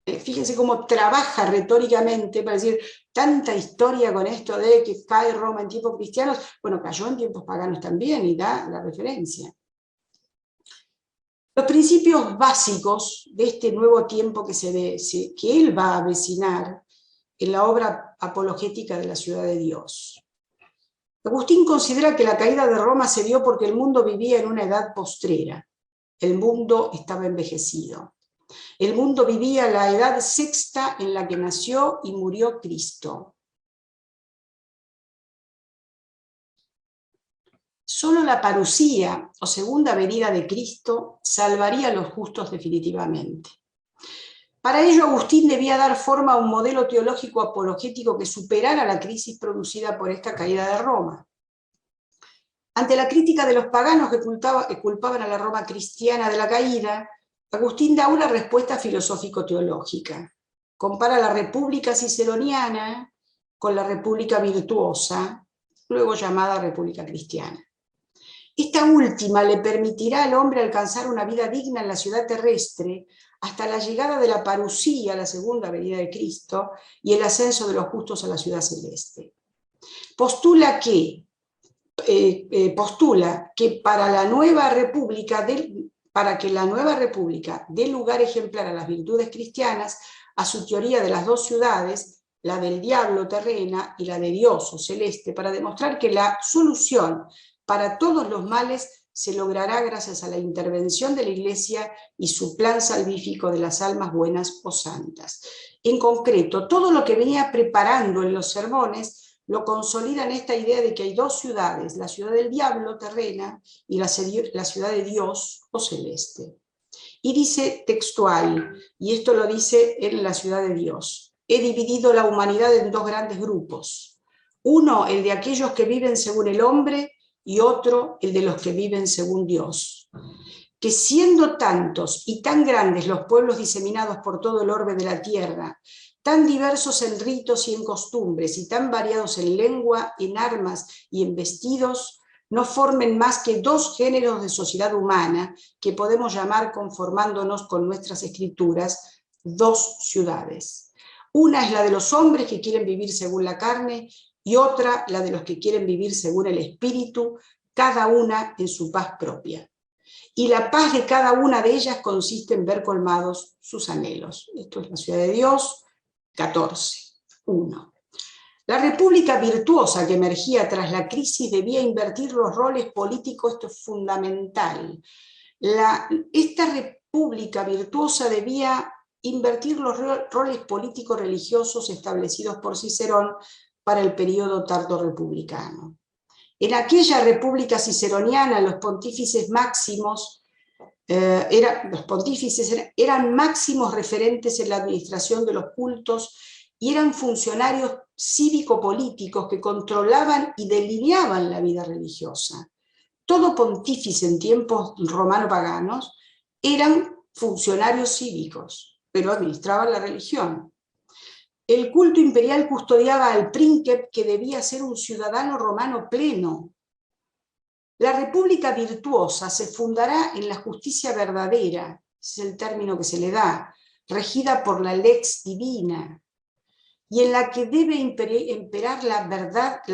Fíjense cómo trabaja retóricamente para decir tanta historia con esto de que cae Roma en tiempos cristianos. Bueno, cayó en tiempos paganos también y da la referencia. Los principios básicos de este nuevo tiempo que él va a avecinar en la obra apologética de la ciudad de Dios. Agustín considera que la caída de Roma se dio porque el mundo vivía en una edad postrera. El mundo estaba envejecido. El mundo vivía la edad sexta en la que nació y murió Cristo. Solo la parusía o segunda venida de Cristo salvaría a los justos definitivamente. Para ello, Agustín debía dar forma a un modelo teológico apologético que superara la crisis producida por esta caída de Roma. Ante la crítica de los paganos que culpaban a la Roma cristiana de la caída, Agustín da una respuesta filosófico-teológica. Compara la república ciceroniana con la república virtuosa, luego llamada república cristiana. Esta última le permitirá al hombre alcanzar una vida digna en la ciudad terrestre hasta la llegada de la parusía, la segunda venida de Cristo, y el ascenso de los justos a la ciudad celeste. Postula que para que la nueva república dé lugar ejemplar a las virtudes cristianas, a su teoría de las 2 ciudades, la del diablo terrena y la de Dios o celeste, para demostrar que la solución para todos los males se logrará gracias a la intervención de la Iglesia y su plan salvífico de las almas buenas o santas. En concreto, todo lo que venía preparando en los sermones lo consolida en esta idea de que hay 2 ciudades, la ciudad del diablo terrena y la ciudad de Dios o celeste. Y dice textual, y esto lo dice en la ciudad de Dios: he dividido la humanidad en 2 grandes grupos. Uno, el de aquellos que viven según el hombre, y otro, el de los que viven según Dios. Que siendo tantos y tan grandes los pueblos diseminados por todo el orbe de la tierra, tan diversos en ritos y en costumbres, y tan variados en lengua, en armas y en vestidos, no formen más que dos géneros de sociedad humana que podemos llamar, conformándonos con nuestras escrituras, dos ciudades. Una es la de los hombres que quieren vivir según la carne, y otra la de los que quieren vivir según el espíritu, cada una en su paz propia. Y la paz de cada una de ellas consiste en ver colmados sus anhelos. Esto es la ciudad de Dios, 14:1. La república virtuosa que emergía tras la crisis debía invertir los roles políticos, esto es fundamental. Esta república virtuosa debía invertir los roles políticos religiosos establecidos por Cicerón para el periodo tardorrepublicano. En aquella república ciceroniana los pontífices eran máximos referentes en la administración de los cultos y eran funcionarios cívico-políticos que controlaban y delineaban la vida religiosa. Todo pontífice en tiempos romano-paganos eran funcionarios cívicos, pero administraban la religión. El culto imperial custodiaba al príncipe, que debía ser un ciudadano romano pleno. La república virtuosa se fundará en la justicia verdadera, ese es el término que se le da, regida por la lex divina, y en la que debe imperar la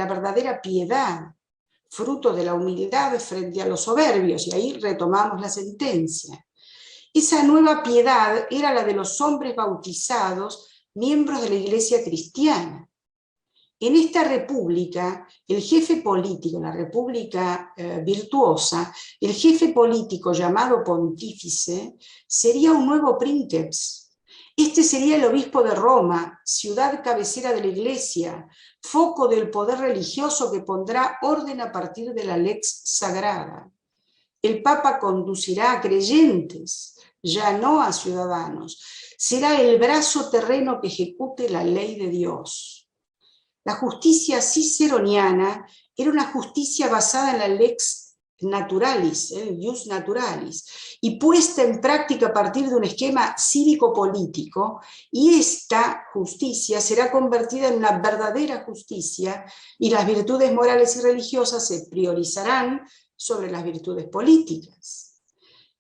verdadera piedad, fruto de la humildad frente a los soberbios, y ahí retomamos la sentencia. Esa nueva piedad era la de los hombres bautizados, miembros de la Iglesia cristiana. En esta república, el jefe político, la república virtuosa, el jefe político llamado pontífice, sería un nuevo princeps. Este sería el obispo de Roma, ciudad cabecera de la Iglesia, foco del poder religioso que pondrá orden a partir de la lex sagrada. El Papa conducirá a creyentes, ya no a ciudadanos. Será el brazo terreno que ejecute la ley de Dios. La justicia ciceroniana era una justicia basada en la lex naturalis, el ius naturalis, y puesta en práctica a partir de un esquema cívico-político, y esta justicia será convertida en una verdadera justicia, y las virtudes morales y religiosas se priorizarán sobre las virtudes políticas.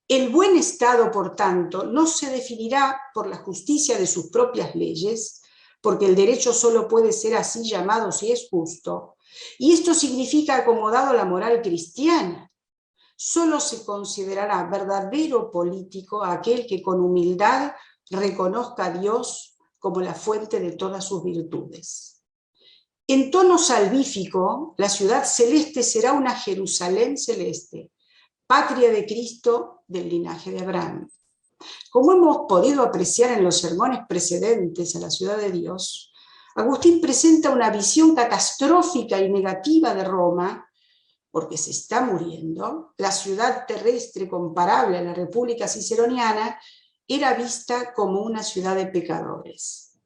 El buen Estado, por tanto, no se definirá por la justicia de sus propias leyes, porque el derecho solo puede ser así llamado si es justo, y esto significa acomodado a la moral cristiana. Solo se considerará verdadero político aquel que con humildad reconozca a Dios como la fuente de todas sus virtudes. En tono salvífico, la ciudad celeste será una Jerusalén celeste, patria de Cristo del linaje de Abraham. Como hemos podido apreciar en los sermones precedentes a la ciudad de Dios, Agustín presenta una visión catastrófica y negativa de Roma, porque se está muriendo. La ciudad terrestre comparable a la República Ciceroniana era vista como una ciudad de pecadores.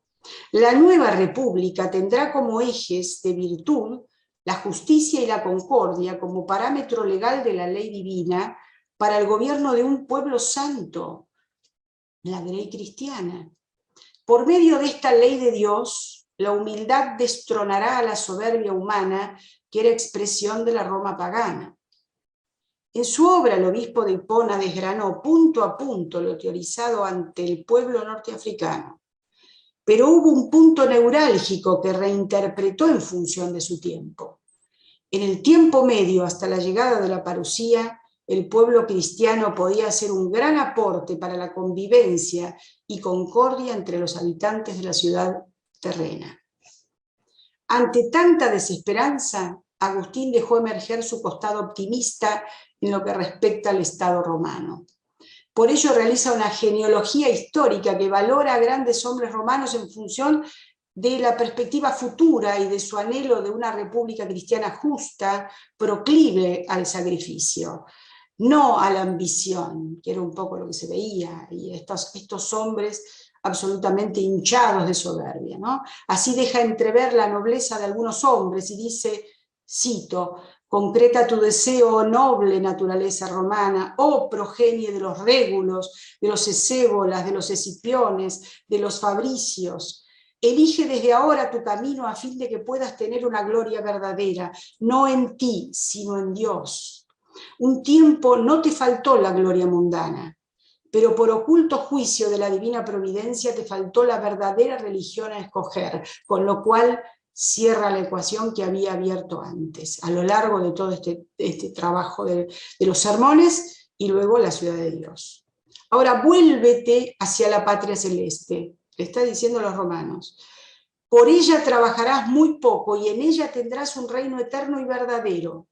La nueva república tendrá como ejes de virtud la justicia y la concordia como parámetro legal de la ley divina para el gobierno de un pueblo santo, la ley cristiana. Por medio de esta ley de Dios, la humildad destronará a la soberbia humana, que era expresión de la Roma pagana. En su obra, el obispo de Hipona desgranó punto a punto lo teorizado ante el pueblo norteafricano, pero hubo un punto neurálgico que reinterpretó en función de su tiempo. En el tiempo medio, hasta la llegada de la parusía, el pueblo cristiano podía hacer un gran aporte para la convivencia y concordia entre los habitantes de la ciudad terrena. Ante tanta desesperanza, Agustín dejó emerger su costado optimista en lo que respecta al Estado romano. Por ello realiza una genealogía histórica que valora a grandes hombres romanos en función de la perspectiva futura y de su anhelo de una república cristiana justa, proclive al sacrificio, no a la ambición, que era un poco lo que se veía, y estos hombres absolutamente hinchados de soberbia, ¿no? Así deja entrever la nobleza de algunos hombres y dice, cito, concreta tu deseo, oh noble naturaleza romana, oh progenie de los régulos, de los escébolas, de los escipiones, de los fabricios. Elige desde ahora tu camino a fin de que puedas tener una gloria verdadera, no en ti, sino en Dios. Un tiempo no te faltó la gloria mundana, pero por oculto juicio de la divina providencia te faltó la verdadera religión a escoger, con lo cual cierra la ecuación que había abierto antes, a lo largo de todo este trabajo de los sermones y luego la ciudad de Dios. Ahora vuélvete hacia la patria celeste, le está diciendo a los romanos. Por ella trabajarás muy poco y en ella tendrás un reino eterno y verdadero.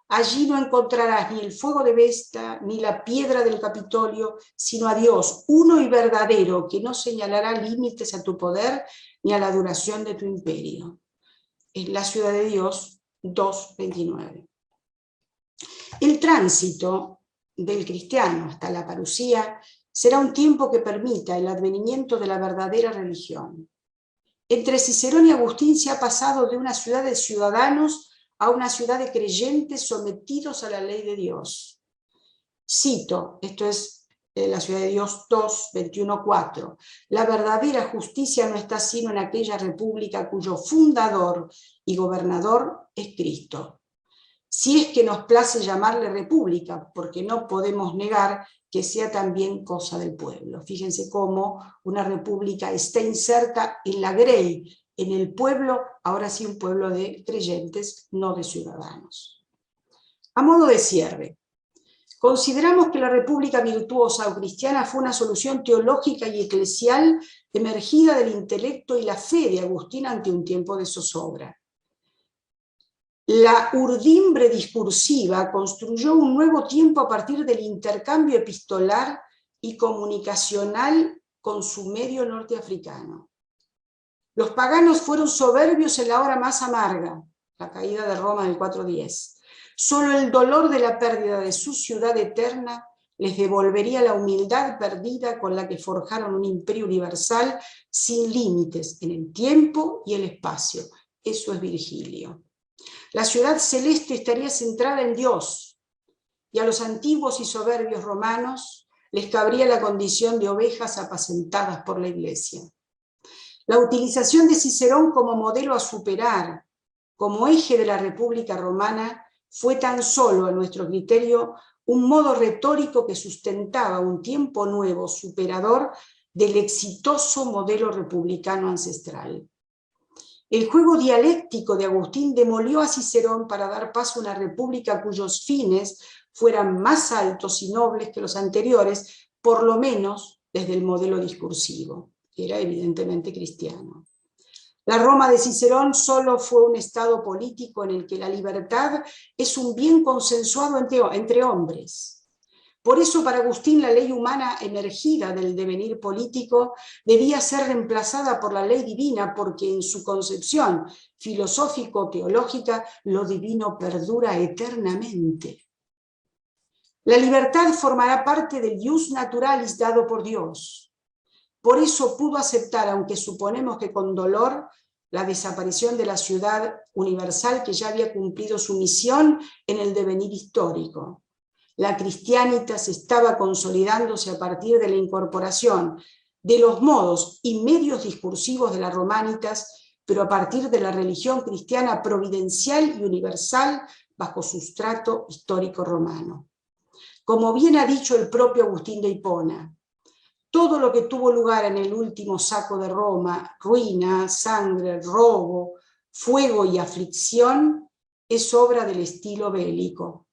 Allí no encontrarás ni el fuego de Vesta, ni la piedra del Capitolio, sino a Dios, uno y verdadero, que no señalará límites a tu poder ni a la duración de tu imperio. Es la ciudad de Dios 2:29. El tránsito del cristiano hasta la parusía será un tiempo que permita el advenimiento de la verdadera religión. Entre Cicerón y Agustín se ha pasado de una ciudad de ciudadanos a una ciudad de creyentes sometidos a la ley de Dios. Cito, esto es la ciudad de Dios 2:21-4. La verdadera justicia no está sino en aquella república cuyo fundador y gobernador es Cristo. Si es que nos place llamarle república, porque no podemos negar que sea también cosa del pueblo. Fíjense cómo una república está inserta en la grey, en el pueblo, ahora sí un pueblo de creyentes, no de ciudadanos. A modo de cierre, consideramos que la república virtuosa o cristiana fue una solución teológica y eclesial emergida del intelecto y la fe de Agustín ante un tiempo de zozobra. La urdimbre discursiva construyó un nuevo tiempo a partir del intercambio epistolar y comunicacional con su medio norteafricano. Los paganos fueron soberbios en la hora más amarga, la caída de Roma en el 410. Solo el dolor de la pérdida de su ciudad eterna les devolvería la humildad perdida con la que forjaron un imperio universal sin límites en el tiempo y el espacio. Eso es Virgilio. La ciudad celeste estaría centrada en Dios, y a los antiguos y soberbios romanos les cabría la condición de ovejas apacentadas por la Iglesia. La utilización de Cicerón como modelo a superar, como eje de la República Romana, fue tan solo, a nuestro criterio, un modo retórico que sustentaba un tiempo nuevo, superador del exitoso modelo republicano ancestral. El juego dialéctico de Agustín demolió a Cicerón para dar paso a una república cuyos fines fueran más altos y nobles que los anteriores, por lo menos desde el modelo discursivo, que era evidentemente cristiano. La Roma de Cicerón solo fue un estado político en el que la libertad es un bien consensuado entre hombres. Por eso para Agustín la ley humana emergida del devenir político debía ser reemplazada por la ley divina, porque en su concepción filosófico-teológica lo divino perdura eternamente. La libertad formará parte del ius naturalis dado por Dios. Por eso pudo aceptar, aunque suponemos que con dolor, la desaparición de la ciudad universal que ya había cumplido su misión en el devenir histórico. La Christianitas estaba consolidándose a partir de la incorporación de los modos y medios discursivos de la Romanitas, pero a partir de la religión cristiana providencial y universal bajo sustrato histórico romano. Como bien ha dicho el propio Agustín de Hipona, todo lo que tuvo lugar en el último saco de Roma, ruina, sangre, robo, fuego y aflicción, es obra del estilo bélico.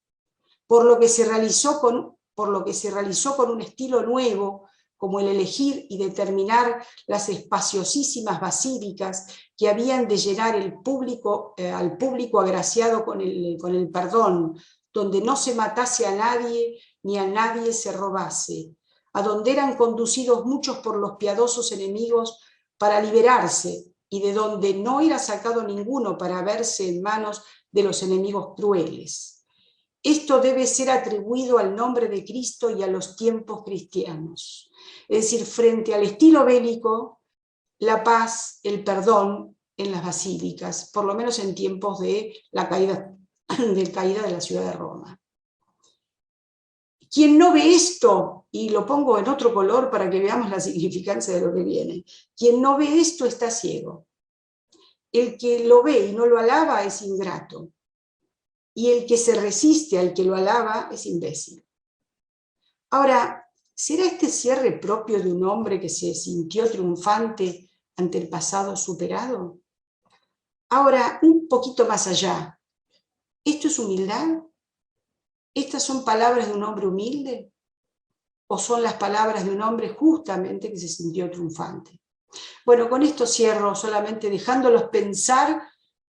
Por lo que se realizó con un estilo nuevo, como el elegir y determinar las espaciosísimas basílicas que habían de llenar al público agraciado con el perdón, donde no se matase a nadie ni a nadie se robase, a donde eran conducidos muchos por los piadosos enemigos para liberarse, y de donde no era sacado ninguno para verse en manos de los enemigos crueles. esto debe ser atribuido al nombre de Cristo y a los tiempos cristianos. Es decir, frente al estilo bélico, la paz, el perdón en las basílicas, por lo menos en tiempos de la caída de la ciudad de Roma. Quien no ve esto, y lo pongo en otro color para que veamos la significancia de lo que viene, quien no ve esto está ciego. El que lo ve y no lo alaba es ingrato, y el que se resiste al que lo alaba es imbécil. Ahora, ¿será este cierre propio de un hombre que se sintió triunfante ante el pasado superado? Ahora, un poquito más allá, ¿esto es humildad? ¿Estas son palabras de un hombre humilde? ¿O son las palabras de un hombre justamente que se sintió triunfante? Bueno, con esto cierro, solamente dejándolos pensar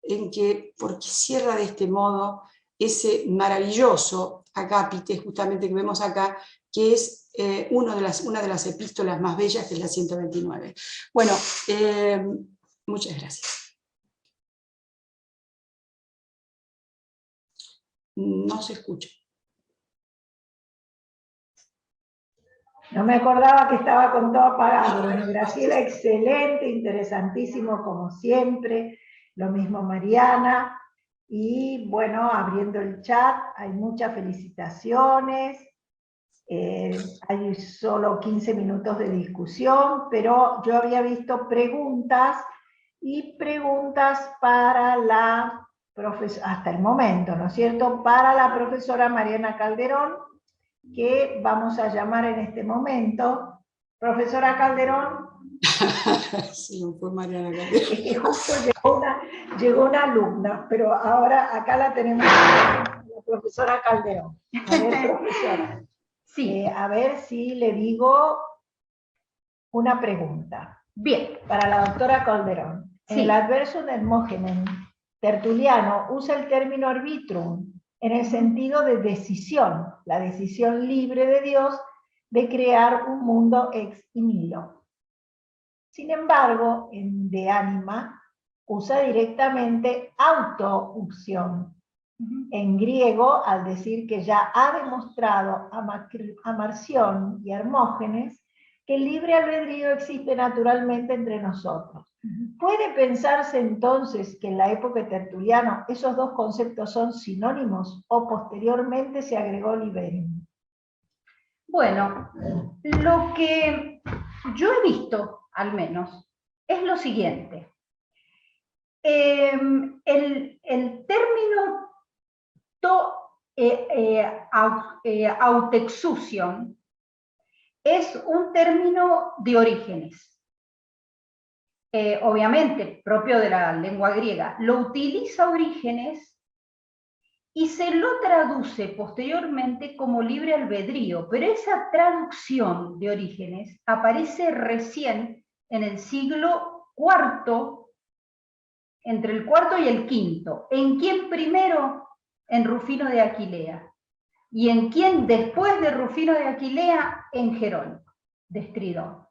en que, ¿por qué cierra de este modo ese maravilloso acápite, justamente que vemos acá, que es una de las epístolas más bellas, que es la 129? Bueno, muchas gracias. No se escucha. No me acordaba que estaba con todo apagado. Bueno, Graciela, excelente, interesantísimo como siempre. Lo mismo Mariana. Y bueno, abriendo el chat, hay muchas felicitaciones. Hay solo 15 minutos de discusión, pero yo había visto preguntas y preguntas para la profesora, hasta el momento, ¿no es cierto?, para la profesora Mariana Calderón, que vamos a llamar en este momento. Profesora Calderón. Sí, fue Mariana Calderón. Es que justo llegó una alumna, pero ahora acá la tenemos, la profesora Calderón. A ver, profesora. Sí. A ver si le digo una pregunta. Bien. Para la doctora Calderón. Sí. En el Adversum Hermogenem, Tertuliano usa el término arbitrum en el sentido de decisión, la decisión libre de Dios de crear un mundo ex nihilo. Sin embargo, en De Anima usa directamente autoopción. En griego, al decir que ya ha demostrado a Marción y a Hermógenes que el libre albedrío existe naturalmente entre nosotros. ¿Puede pensarse entonces que en la época de Tertuliano esos dos conceptos son sinónimos o posteriormente se agregó liberum? Bueno, lo que yo he visto, al menos, es lo siguiente. El término autexusion es un término de Orígenes. Obviamente, propio de la lengua griega. Lo utiliza Orígenes y se lo traduce posteriormente como libre albedrío, pero esa traducción de Orígenes aparece recién en el siglo IV, entre el IV y el V. ¿En quién primero? En Rufino de Aquilea. ¿Y en quién después de Rufino de Aquilea? En Jerónimo de Estridón.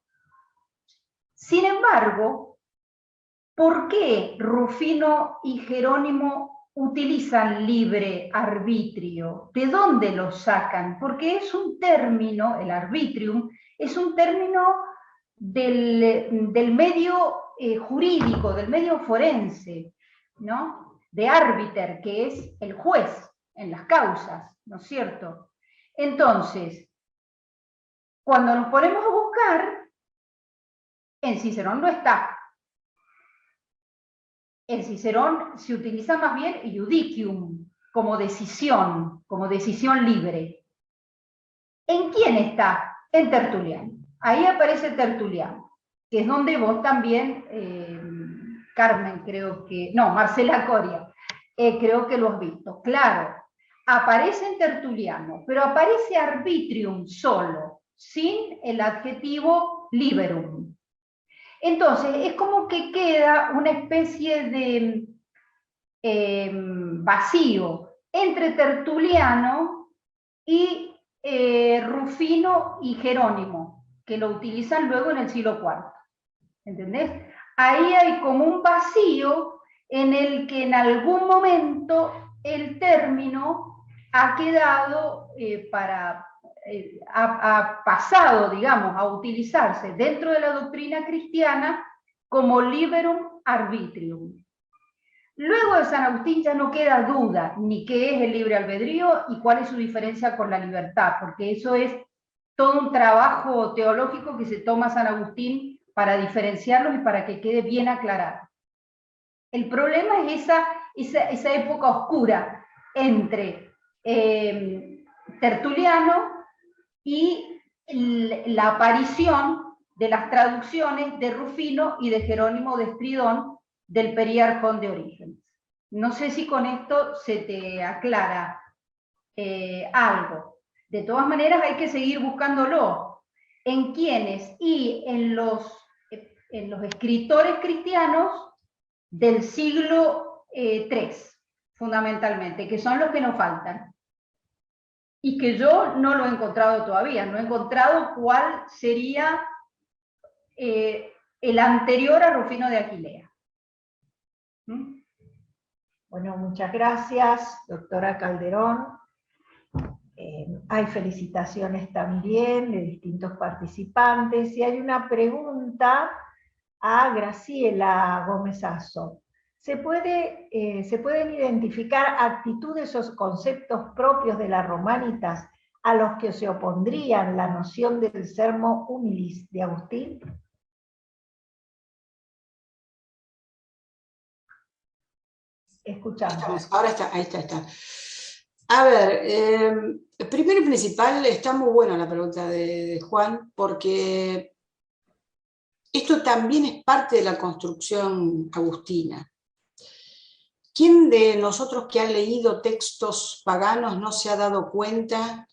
Sin embargo, ¿por qué Rufino y Jerónimo utilizan libre arbitrio? ¿De dónde lo sacan? Porque es un término, el arbitrium, es un término del medio jurídico, del medio forense, ¿no? De árbiter, que es el juez en las causas, ¿no es cierto? Entonces, cuando nos ponemos a buscar, en Cicerón no está. En Cicerón se utiliza más bien iudicium, como decisión libre. ¿En quién está? En Tertuliano. Ahí aparece Tertuliano, que es donde vos también, Carmen, creo que, no, Marcela Coria, creo que lo has visto. Claro, aparece en Tertuliano, pero aparece arbitrium solo, sin el adjetivo liberum. Entonces, es como que queda una especie de vacío entre Tertuliano y Rufino y Jerónimo, que lo utilizan luego en el siglo IV. ¿Entendés? Ahí hay como un vacío en el que en algún momento el término ha quedado ha pasado, digamos, a utilizarse dentro de la doctrina cristiana como liberum arbitrium. Luego de San Agustín ya no queda duda ni qué es el libre albedrío y cuál es su diferencia con la libertad, porque eso es todo un trabajo teológico que se toma San Agustín para diferenciarlos y para que quede bien aclarado. El problema es esa época oscura entre Tertuliano y la aparición de las traducciones de Rufino y de Jerónimo de Estridón del Periarcón de Orígenes. No sé si con esto se te aclara algo. De todas maneras hay que seguir buscándolo. ¿En quiénes? Y en los escritores cristianos del siglo III, fundamentalmente, que son los que nos faltan. Y que yo no lo he encontrado todavía, no he encontrado cuál sería el anterior a Rufino de Aquilea. ¿Mm? Bueno, muchas gracias, doctora Calderón. Hay felicitaciones también de distintos participantes, y hay una pregunta a Graciela Gómez Asso. ¿Se pueden identificar actitudes o conceptos propios de las romanitas a los que se opondrían la noción del sermo humilis de Agustín? Escuchamos. Ahora está, ahí está. A ver, primero y principal, está muy buena la pregunta de Juan, porque esto también es parte de la construcción agustina. ¿Quién de nosotros que ha leído textos paganos no se ha dado cuenta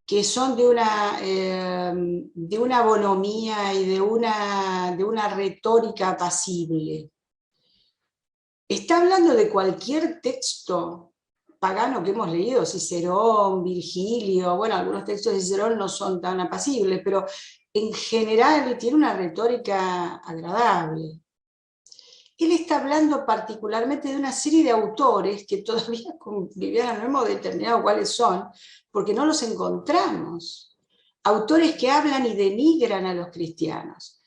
que son de una bonomía y de una retórica apacible? Está hablando de cualquier texto pagano que hemos leído, Cicerón, Virgilio, bueno, algunos textos de Cicerón no son tan apacibles, pero en general tiene una retórica agradable. Él está hablando particularmente de una serie de autores que todavía con Viviana no hemos determinado cuáles son, porque no los encontramos. Autores que hablan y denigran a los cristianos.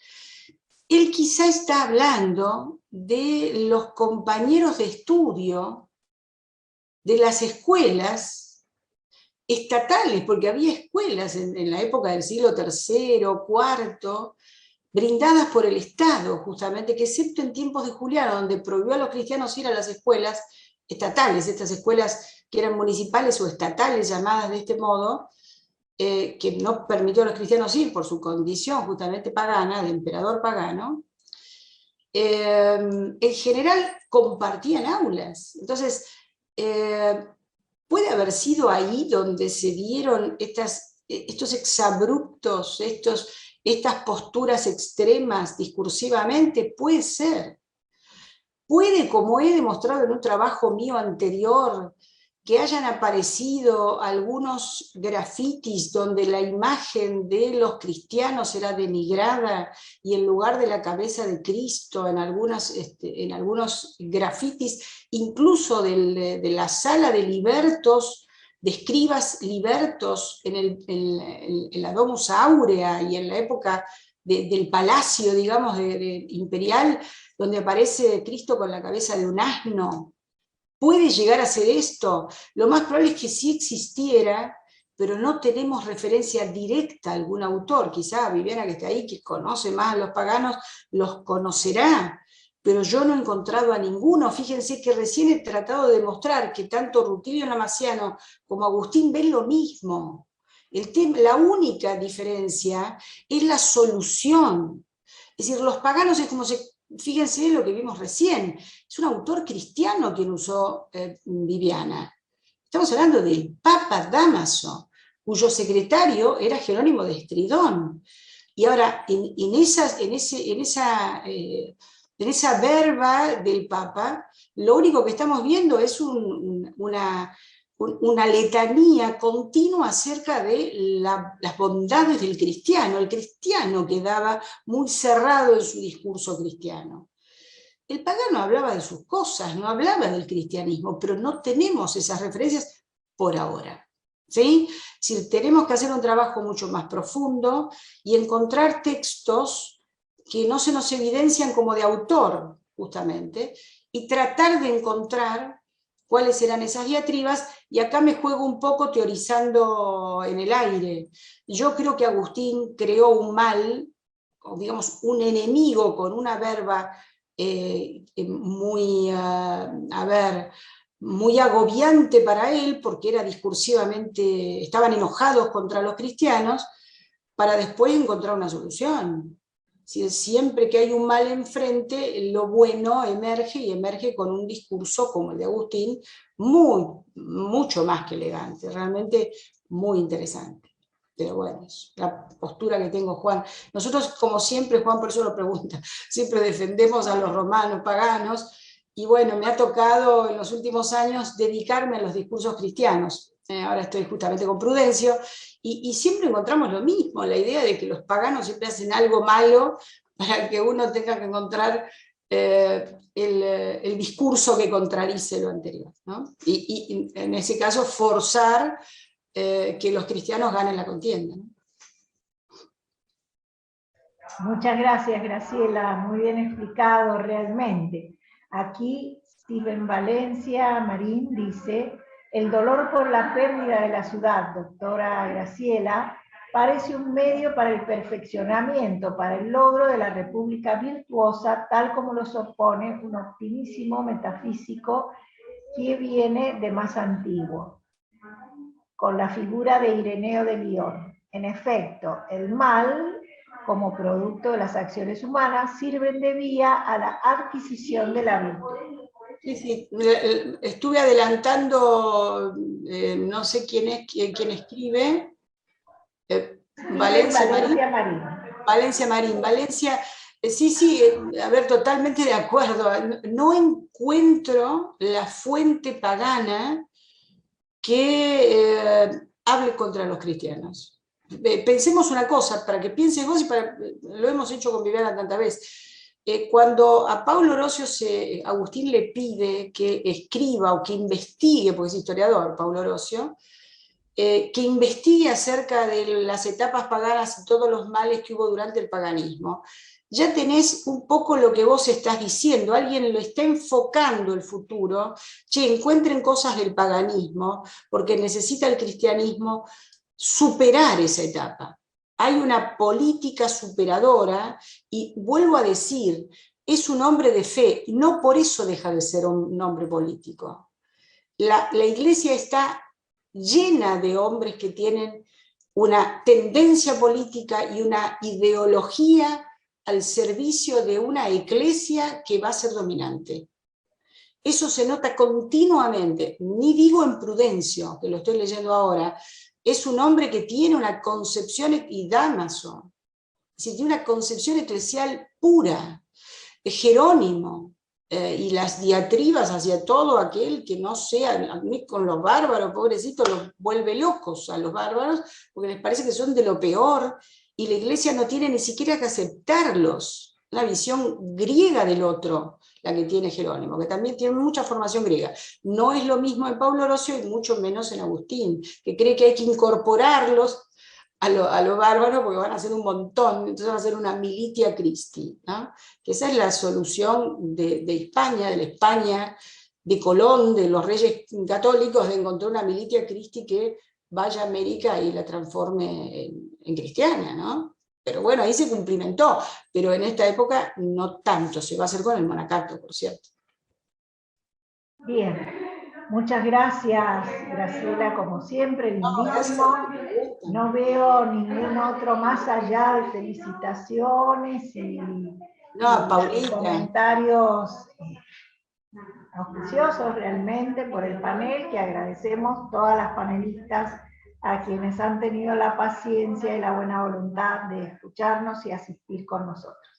Él quizá está hablando de los compañeros de estudio de las escuelas estatales, porque había escuelas en la época del siglo III, IV, brindadas por el Estado, justamente, que excepto en tiempos de Juliano, donde prohibió a los cristianos ir a las escuelas estatales, estas escuelas que eran municipales o estatales, llamadas de este modo, que no permitió a los cristianos ir por su condición justamente pagana, de emperador pagano, en general compartían aulas. Entonces, puede haber sido ahí donde se dieron estos exabruptos, estas posturas extremas discursivamente, puede ser. Puede, como he demostrado en un trabajo mío anterior, que hayan aparecido algunos grafitis donde la imagen de los cristianos era denigrada y en lugar de la cabeza de Cristo en algunos grafitis, incluso de la sala de libertos, de escribas libertos en la Domus Aurea y en la época del palacio, digamos, imperial, donde aparece Cristo con la cabeza de un asno. ¿Puede llegar a ser esto? Lo más probable es que sí existiera, pero no tenemos referencia directa a algún autor. Quizá Viviana, que está ahí, que conoce más a los paganos, los conocerá, pero yo no he encontrado a ninguno. Fíjense que recién he tratado de demostrar que tanto Rutilio Lamaciano como Agustín ven lo mismo. La única diferencia es la solución. Es decir, los paganos es como fíjense lo que vimos recién, es un autor cristiano quien usó Viviana. Estamos hablando del Papa Dámaso, cuyo secretario era Jerónimo de Estridón. Y ahora, en esa verba del Papa, lo único que estamos viendo es una letanía continua acerca de las bondades del cristiano, el cristiano quedaba muy cerrado en su discurso cristiano. El pagano hablaba de sus cosas, no hablaba del cristianismo, pero no tenemos esas referencias por ahora. ¿Sí? Es decir, tenemos que hacer un trabajo mucho más profundo y encontrar textos que no se nos evidencian como de autor, justamente, y tratar de encontrar cuáles serán esas diatribas, y acá me juego un poco teorizando en el aire. Yo creo que Agustín creó un mal, o digamos un enemigo con una verba muy agobiante para él, porque era discursivamente, estaban enojados contra los cristianos, para después encontrar una solución. Siempre que hay un mal enfrente, lo bueno emerge, y emerge con un discurso como el de Agustín, mucho más que elegante, realmente muy interesante. Pero bueno, es la postura que tengo, Juan. Nosotros, como siempre, Juan por eso lo pregunta, siempre defendemos a los romanos paganos, y bueno, me ha tocado en los últimos años dedicarme a los discursos cristianos. Ahora estoy justamente con Prudencio, y siempre encontramos lo mismo, la idea de que los paganos siempre hacen algo malo para que uno tenga que encontrar el discurso que contradice lo anterior, ¿no? Y en ese caso forzar que los cristianos ganen la contienda, ¿no? Muchas gracias, Graciela, muy bien explicado realmente. Aquí Steven Valencia Marín dice: el dolor por la pérdida de la ciudad, doctora Graciela, parece un medio para el perfeccionamiento, para el logro de la república virtuosa, tal como lo supone un optimísimo metafísico que viene de más antiguo, con la figura de Ireneo de Lyon. En efecto, el mal, como producto de las acciones humanas, sirven de vía a la adquisición de la virtud. Sí, sí. Estuve adelantando, no sé quién escribe, Valencia Marín. Valencia Marín, Valencia, sí, a ver, totalmente de acuerdo. No encuentro la fuente pagana que hable contra los cristianos. Pensemos una cosa, para que pienses vos, y lo hemos hecho con Viviana tantas veces. Cuando a Paulo Orosio Agustín le pide que escriba o que investigue, porque es historiador Paulo Orosio, que investigue acerca de las etapas paganas y todos los males que hubo durante el paganismo, ya tenés un poco lo que vos estás diciendo, alguien lo está enfocando el futuro, encuentren cosas del paganismo, porque necesita el cristianismo superar esa etapa. Hay una política superadora, y vuelvo a decir, es un hombre de fe, no por eso deja de ser un hombre político. La iglesia está llena de hombres que tienen una tendencia política y una ideología al servicio de una iglesia que va a ser dominante. Eso se nota continuamente, ni digo en Prudencio, que lo estoy leyendo ahora, es un hombre que tiene una concepción, y Dámaso, tiene una concepción eclesial pura. Jerónimo, y las diatribas hacia todo aquel que no sea, a mí con los bárbaros, pobrecitos, los vuelve locos a los bárbaros, porque les parece que son de lo peor, y la iglesia no tiene ni siquiera que aceptarlos. La visión griega del otro, la que tiene Jerónimo, que también tiene mucha formación griega. No es lo mismo en Paulo Orosio, y mucho menos en Agustín, que cree que hay que incorporarlos a los bárbaros porque van a ser un montón, entonces va a ser una militia Christi, ¿no? Que esa es la solución de España, de la España de Colón, de los reyes católicos, de encontrar una militia Christi que vaya a América y la transforme en cristiana, ¿no? Pero bueno, ahí se cumplimentó, pero en esta época no tanto, se va a hacer con el monacato, por cierto. Bien, muchas gracias, Graciela, como siempre, lindísimo. No veo ningún otro más allá de felicitaciones y comentarios auspiciosos realmente por el panel, que agradecemos todas las panelistas a quienes han tenido la paciencia y la buena voluntad de escucharnos y asistir con nosotros.